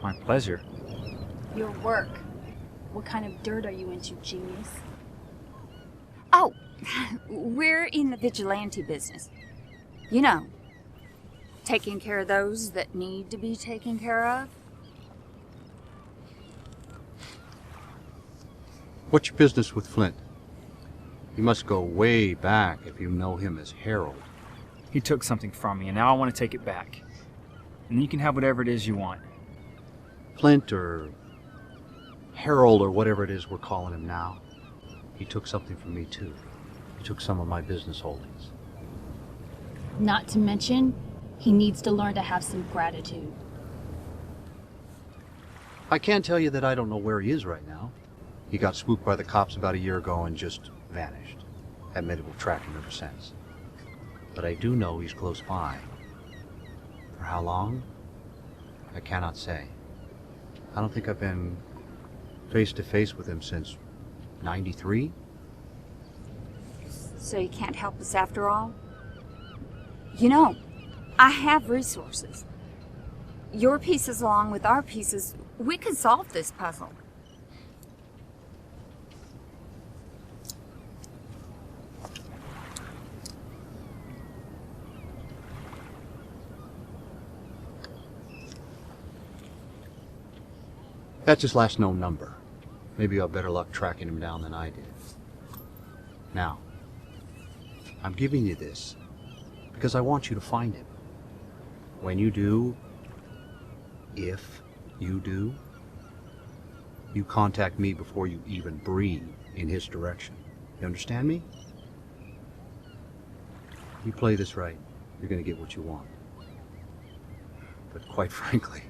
Speaker 1: My pleasure.
Speaker 23: Your work. What kind of dirt are you into, genius?
Speaker 15: Oh, we're in the vigilante business. You know, taking care of those that need to be taken care of.
Speaker 19: What's your business with Flint? You must go way back if you know him as Harold.
Speaker 1: He took something from me, and now I want to take it back. And you can have whatever it is you want.
Speaker 19: Flint, or Harold, or whatever it is we're calling him now, he took something from me too. He took some of my business holdings.
Speaker 20: Not to mention, he needs to learn to have some gratitude.
Speaker 19: I can't tell you that I don't know where he is right now. He got spooked by the cops about a year ago and just vanished. Haven't been able to track him ever since. But I do know he's close by. For how long? I cannot say. I don't think I've been face to face with him since '93.
Speaker 15: So you can't help us after all? You know, I have resources. Your pieces along with our pieces, we could solve this puzzle.
Speaker 19: That's his last known number. Maybe you have better luck tracking him down than I did. Now, I'm giving you this because I want you to find him. When you do, if you do, you contact me before you even breathe in his direction. You understand me? You play this right, you're going to get what you want. But quite frankly,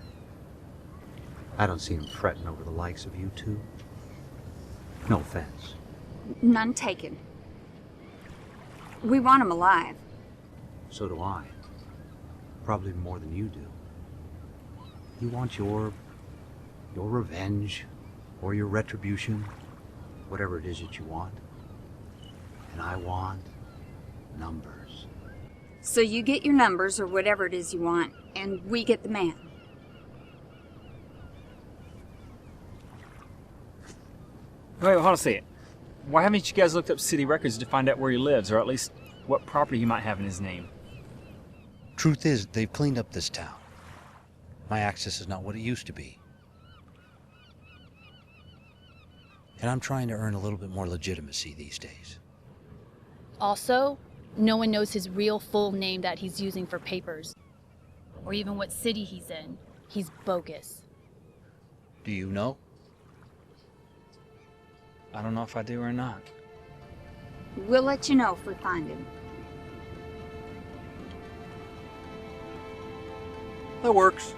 Speaker 19: I don't see him fretting over the likes of you two. No offense.
Speaker 15: None taken. We want him alive.
Speaker 19: So do I. Probably more than you do. You want your revenge, or your retribution, whatever it is that you want. And I want numbers.
Speaker 15: So you get your numbers or whatever it is you want, and we get the man.
Speaker 1: Wait, hold on a second. Why haven't you guys looked up city records to find out where he lives, or at least what property he might have in his name?
Speaker 19: Truth is, they've cleaned up this town. My access is not what it used to be. And I'm trying to earn a little bit more legitimacy these days.
Speaker 20: Also, no one knows his real full name that he's using for papers, or even what city he's in. He's bogus.
Speaker 19: Do you know?
Speaker 1: I don't know if I do or not.
Speaker 15: We'll let you know if we find him.
Speaker 19: That works.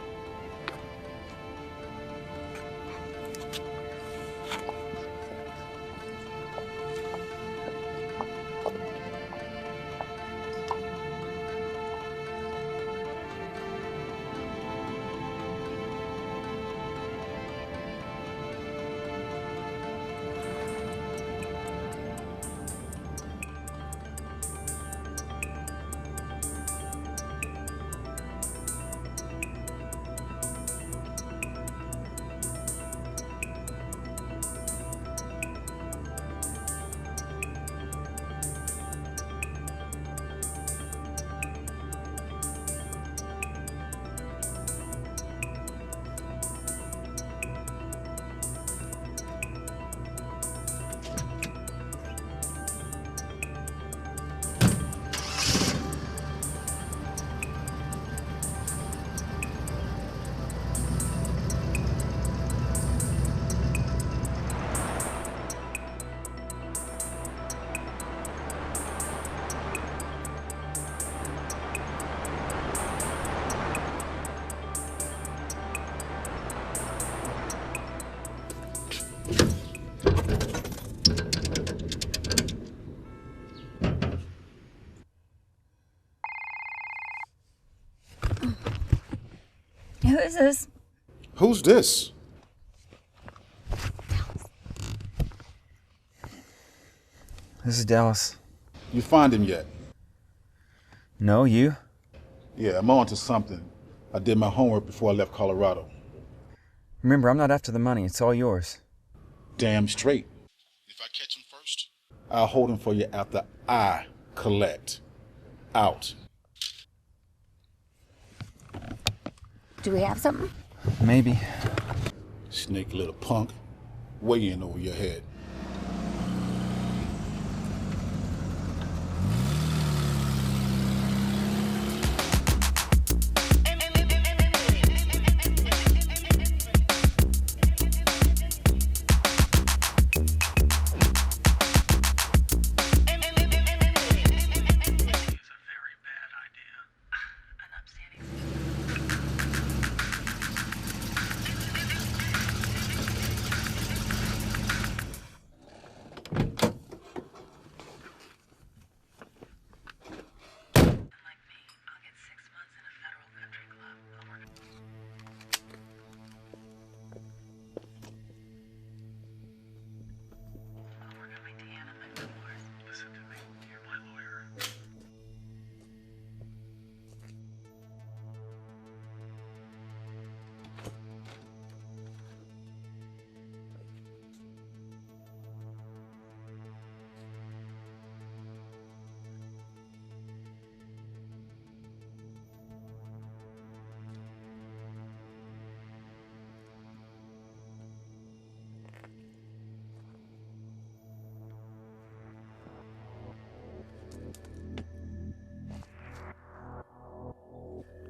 Speaker 15: Who is this?
Speaker 7: Who's this?
Speaker 1: This is Dallas.
Speaker 7: You find him yet?
Speaker 1: No, you?
Speaker 7: Yeah, I'm on to something. I did my homework before I left Colorado.
Speaker 1: Remember, I'm not after the money. It's all yours.
Speaker 7: Damn straight. If I catch him first, I'll hold him for you after I collect. Out.
Speaker 15: Do we have something?
Speaker 1: Maybe.
Speaker 7: Snake little punk. Way in over your head.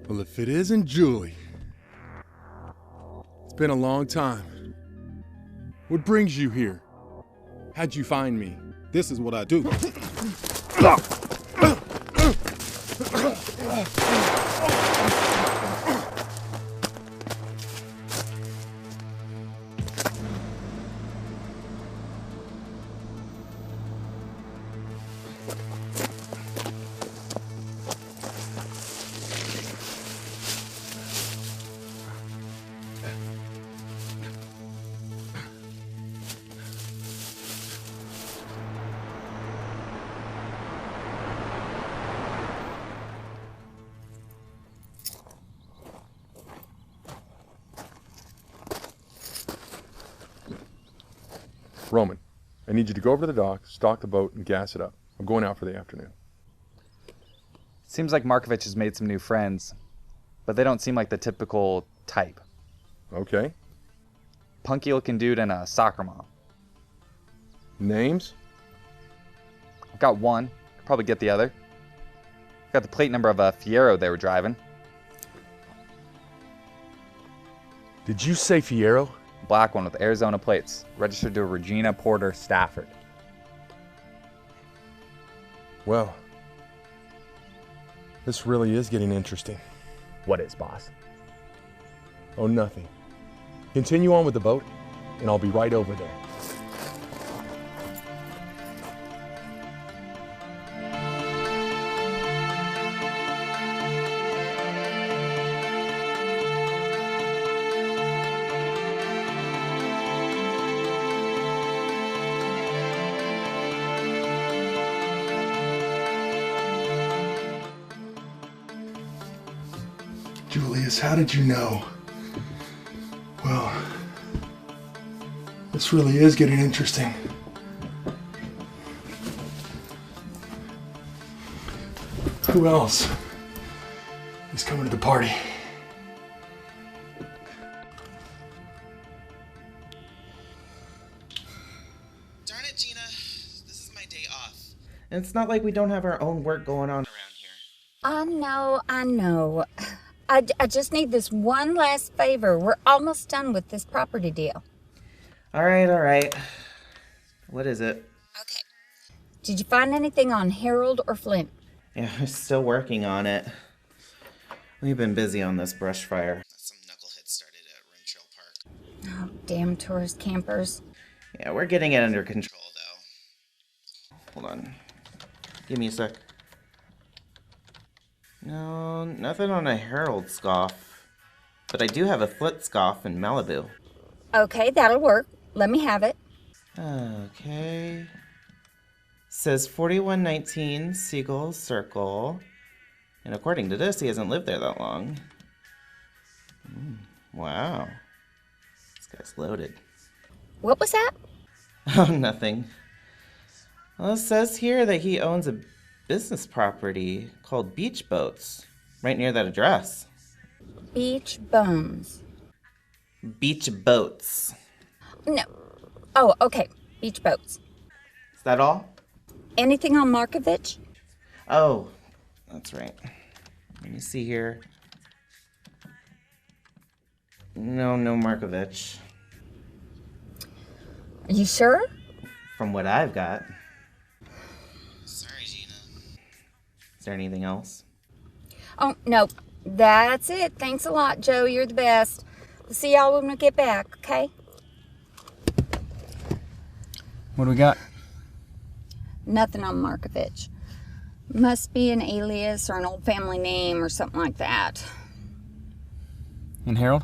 Speaker 18: Well, if it isn't Julie, it's been a long time. What brings you here? How'd you find me?
Speaker 7: This is what I do.
Speaker 18: Roman, I need you to go over to the dock, stock the boat, and gas it up. I'm going out for the afternoon.
Speaker 6: Seems like Markovich has made some new friends, but they don't seem like the typical type.
Speaker 18: Okay.
Speaker 6: Punky-looking dude and a soccer mom.
Speaker 18: Names?
Speaker 6: I've got one. Could probably get the other. Got the plate number of a Fiero they were driving.
Speaker 18: Did you say Fiero?
Speaker 6: Black one with Arizona plates. Registered to Regina Porter Stafford.
Speaker 18: Well, this really is getting interesting.
Speaker 6: What is, boss?
Speaker 18: Oh, nothing. Continue on with the boat, and I'll be right over there.
Speaker 3: Julius, how did you know? Well, this really is getting interesting. Who else is coming to the party?
Speaker 14: Darn it, Gina. This is my day off. And it's not like we don't have our own work going on around here.
Speaker 15: I know. I just need this one last favor. We're almost done with this property deal.
Speaker 14: All right. What is it?
Speaker 15: Okay. Did you find anything on Harold or Flint?
Speaker 14: Yeah, we're still working on it. We've been busy on this brush fire. Some knucklehead started at Rim Trail Park.
Speaker 15: Oh, damn tourist campers.
Speaker 14: Yeah, we're getting it under control, though. Hold on. Give me a sec. No, nothing on a Harold scoff. But I do have a Flint scoff in Malibu.
Speaker 15: Okay, that'll work. Let me have it.
Speaker 14: Okay. Says 4119 Seagull Circle. And according to this, he hasn't lived there that long. Wow. This guy's loaded.
Speaker 15: What was that?
Speaker 14: Oh, nothing. Well, it says here that he owns a business property called Beach Boats right near that address.
Speaker 15: Beach bums.
Speaker 14: Beach boats.
Speaker 15: No. Oh, okay. Beach boats.
Speaker 14: Is that all?
Speaker 15: Anything on Markovich?
Speaker 14: Oh, that's right. Let me see here. No Markovich.
Speaker 15: Are you sure?
Speaker 14: From what I've got. Sorry, Gina. Is there anything else?
Speaker 15: Oh, no. That's it. Thanks a lot, Joe. You're the best. We'll see y'all when we get back, okay?
Speaker 1: What do we got?
Speaker 15: Nothing on Markovich. Must be an alias or an old family name or something like that.
Speaker 1: And Harold?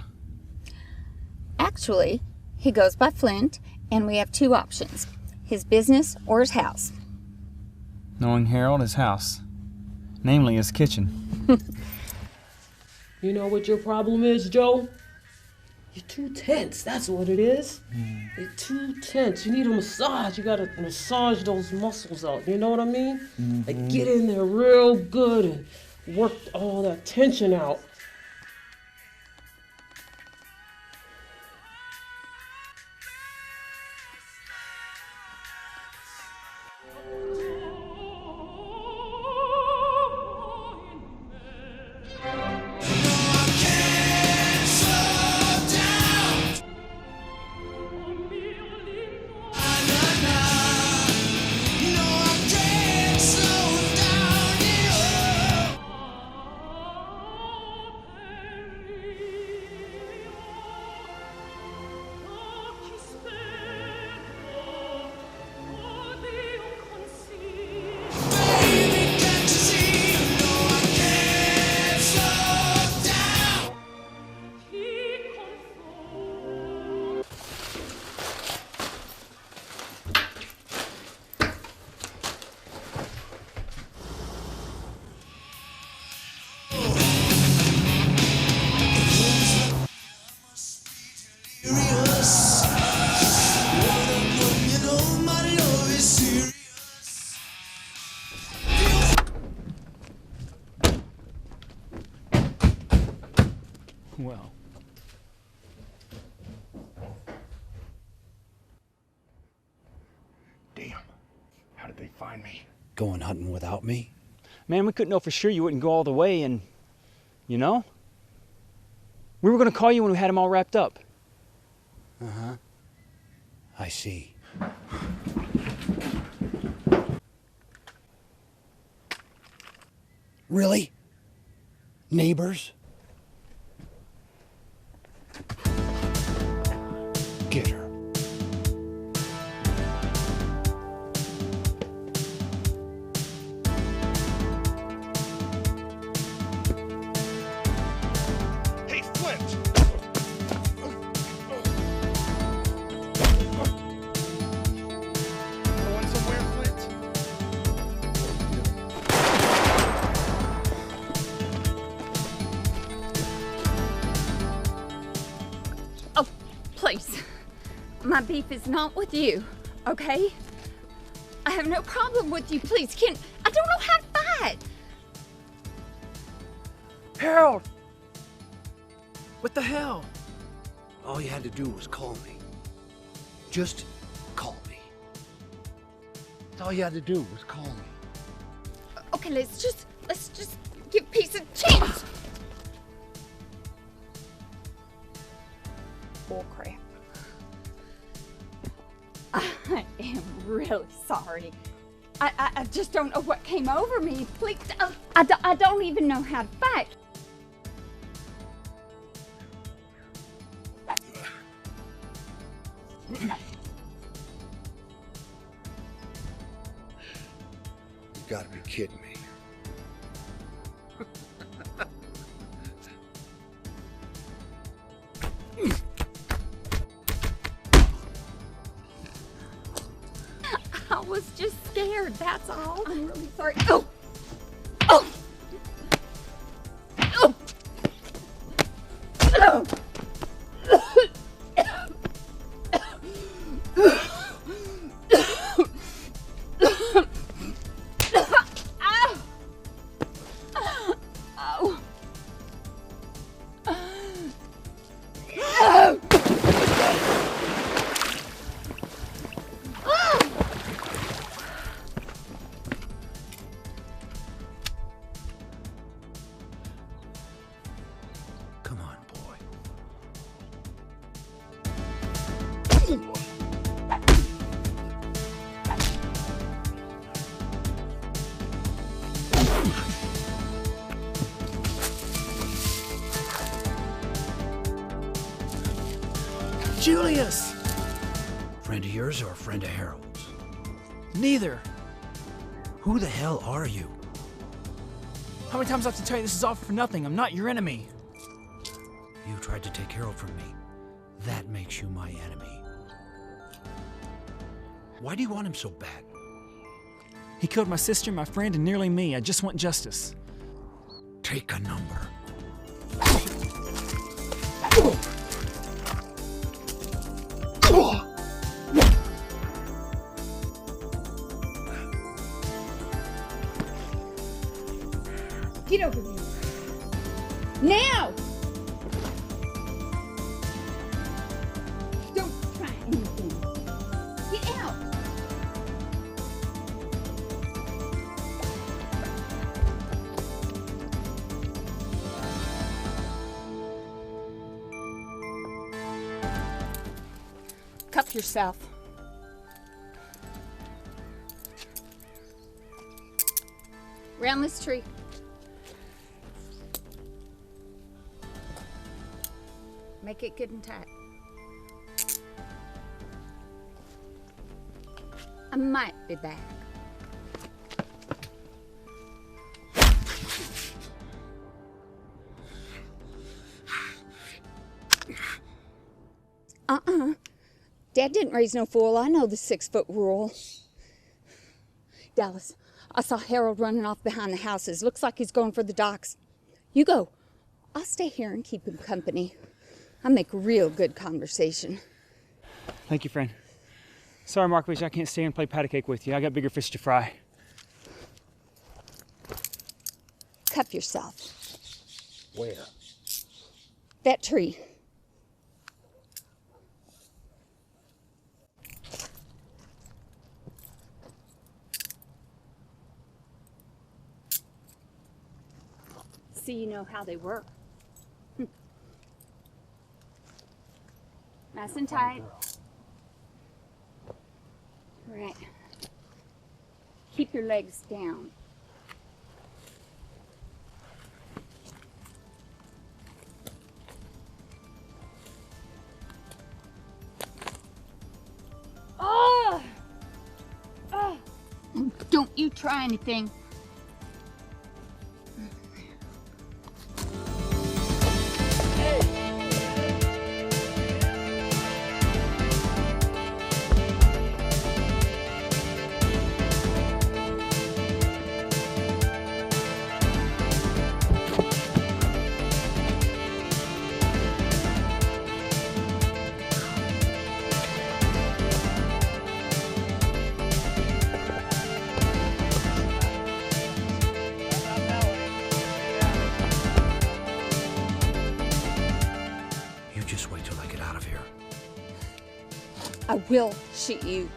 Speaker 15: Actually, he goes by Flint, and we have two options. His business or his house.
Speaker 1: Knowing Harold, his house. Namely, his kitchen.
Speaker 24: You know what your problem is, Joe? You're too tense, that's what it is. You're too tense. You need a massage. You gotta massage those muscles out. You know what I mean? Like get in there real good and work all that tension out.
Speaker 1: Well.
Speaker 3: Damn. How did they find me?
Speaker 19: Going hunting without me?
Speaker 1: Man, we couldn't know for sure you wouldn't go all the way and, you know? We were gonna call you when we had him all wrapped up.
Speaker 19: Uh-huh. I see. Really? Neighbors? Get her.
Speaker 3: Hey, Flint! Going somewhere, Flint?
Speaker 15: Oh, please. My beef is not with you, okay? I have no problem with you. Please, I don't know how to fight.
Speaker 19: Harold! What the hell? All you had to do was call me. Just call me. That's all you had to do was call me.
Speaker 15: Okay, let's just give peace a chance. Bull crap. I am really sorry. I just don't know what came over me. Please, I don't even know how to fight.
Speaker 19: You gotta be kidding me.
Speaker 15: I was just scared, that's all. I'm really sorry. Oh! Oh! Oh! Oh! Ow!
Speaker 4: Julius!
Speaker 12: Friend of yours or a friend of Harold's?
Speaker 4: Neither.
Speaker 12: Who the hell are you?
Speaker 4: How many times do I have to tell you this is all for nothing? I'm not your enemy.
Speaker 12: You tried to take Harold from me. That makes you my enemy. Why do you want him so bad?
Speaker 4: He killed my sister, my friend, and nearly me. I just want justice.
Speaker 12: Take a number.
Speaker 15: Get over here. Now! Don't try anything. Get out! Cup yourself. Round this tree. Make it good and tight. I might be back. Dad didn't raise no fool. I know the 6-foot rule. Dallas, I saw Harold running off behind the houses. Looks like he's going for the docks. You go. I'll stay here and keep him company. I make real good conversation.
Speaker 1: Thank you, friend. Sorry, Markovich, I can't stay and play patty cake with you. I got bigger fish to fry.
Speaker 15: Cup yourself.
Speaker 12: Where?
Speaker 15: That tree. So you know how they work. Nice and tight. Right. Keep your legs down. Oh! Oh! Don't you try anything.
Speaker 12: Just wait till I get out of here.
Speaker 15: I will shoot you.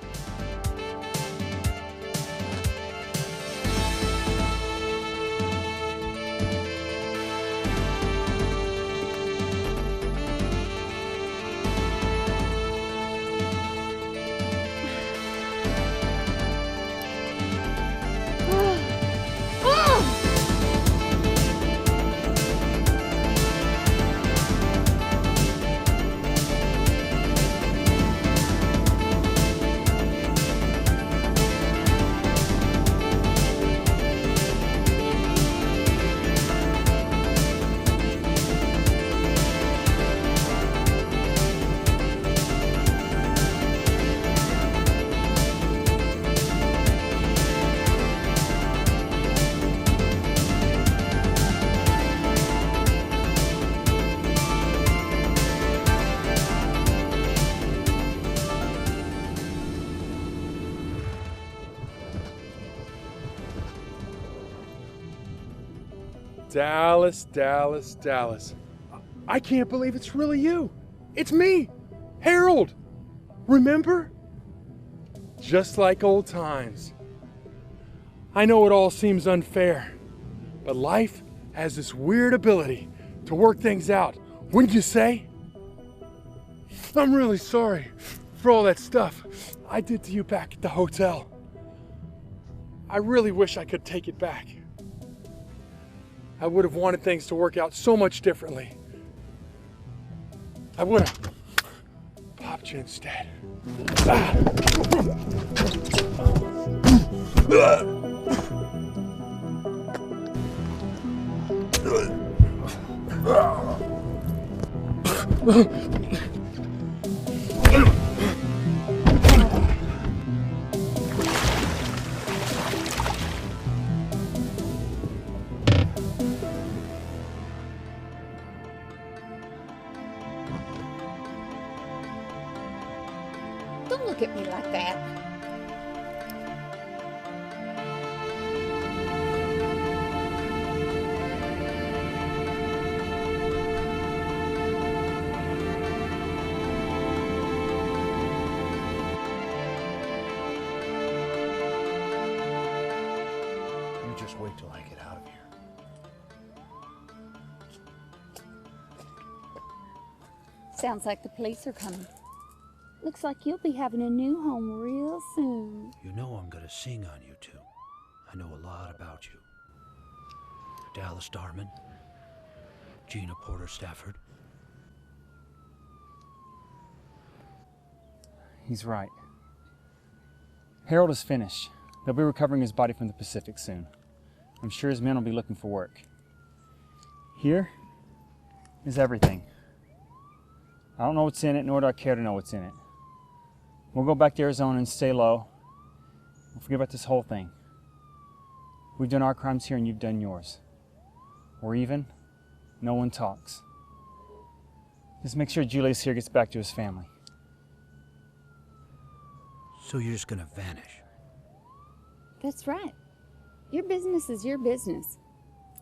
Speaker 18: Dallas, Dallas, Dallas. I can't believe it's really you. It's me, Harold. Remember? Just like old times. I know it all seems unfair, but life has this weird ability to work things out, wouldn't you say? I'm really sorry for all that stuff I did to you back at the hotel. I really wish I could take it back. I would have wanted things to work out so much differently. I would have. dropped you instead.
Speaker 15: Don't look at me like that.
Speaker 19: You just wait till I get out of here.
Speaker 15: Sounds like the police are coming. Looks like you'll be having a new home real soon.
Speaker 12: You know I'm gonna sing on you two. I know a lot about you. Dallas Darman, Gina Porter Stafford.
Speaker 1: He's right. Harold is finished. They'll be recovering his body from the Pacific soon. I'm sure his men will be looking for work. Here is everything. I don't know what's in it, nor do I care to know what's in it. We'll go back to Arizona and stay low. We'll forget about this whole thing. We've done our crimes here and you've done yours. Or even, no one talks. Just make sure Julius here gets back to his family.
Speaker 12: So you're just gonna vanish?
Speaker 15: That's right. Your business is your business.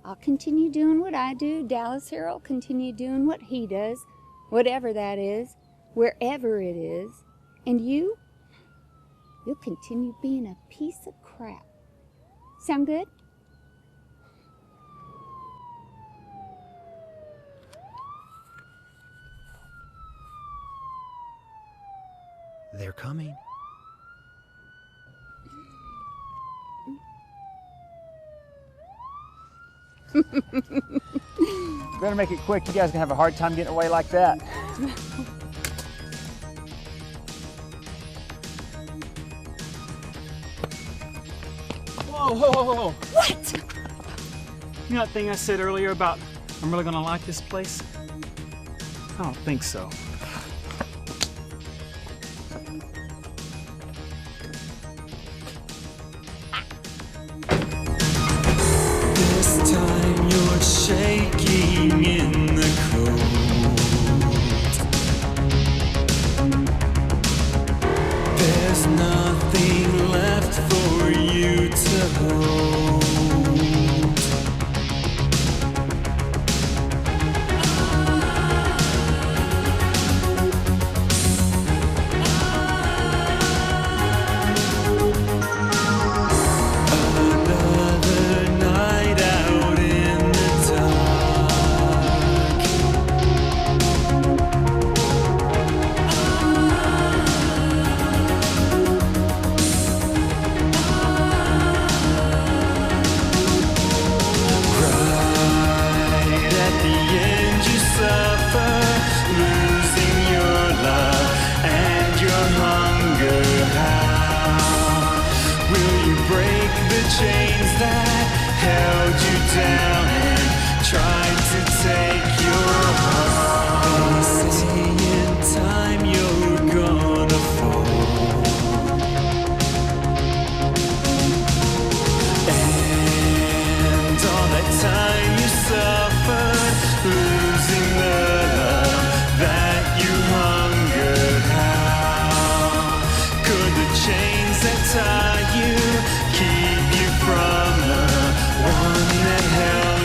Speaker 15: I'll continue doing what I do. Dallas here will continue doing what he does, whatever that is, wherever it is. And you'll continue being a piece of crap. Sound good?
Speaker 12: They're coming.
Speaker 1: Better make it quick. You guys are gonna have a hard time getting away like that.
Speaker 4: Whoa, whoa, whoa, whoa.
Speaker 15: What?
Speaker 4: You know that thing I said earlier about I'm really gonna like this place? I don't think so.
Speaker 16: This time you're shaking in the cold. There's nothing left for you to hold. Another night out in the dark. Right at the end you suffer, losing your love and your hunger. How will you break the chains that held you down and tried to take your heart? They say in time you're gonna fall, and all that time you suffered, losing the love that you hungered. How could the chains that tie you keep you from the one that held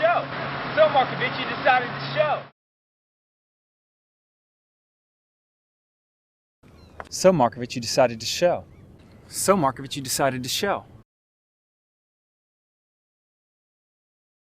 Speaker 4: show. So, Markovich, you decided to show. So, Markovich, you decided to show. So, Markovich, you decided to show.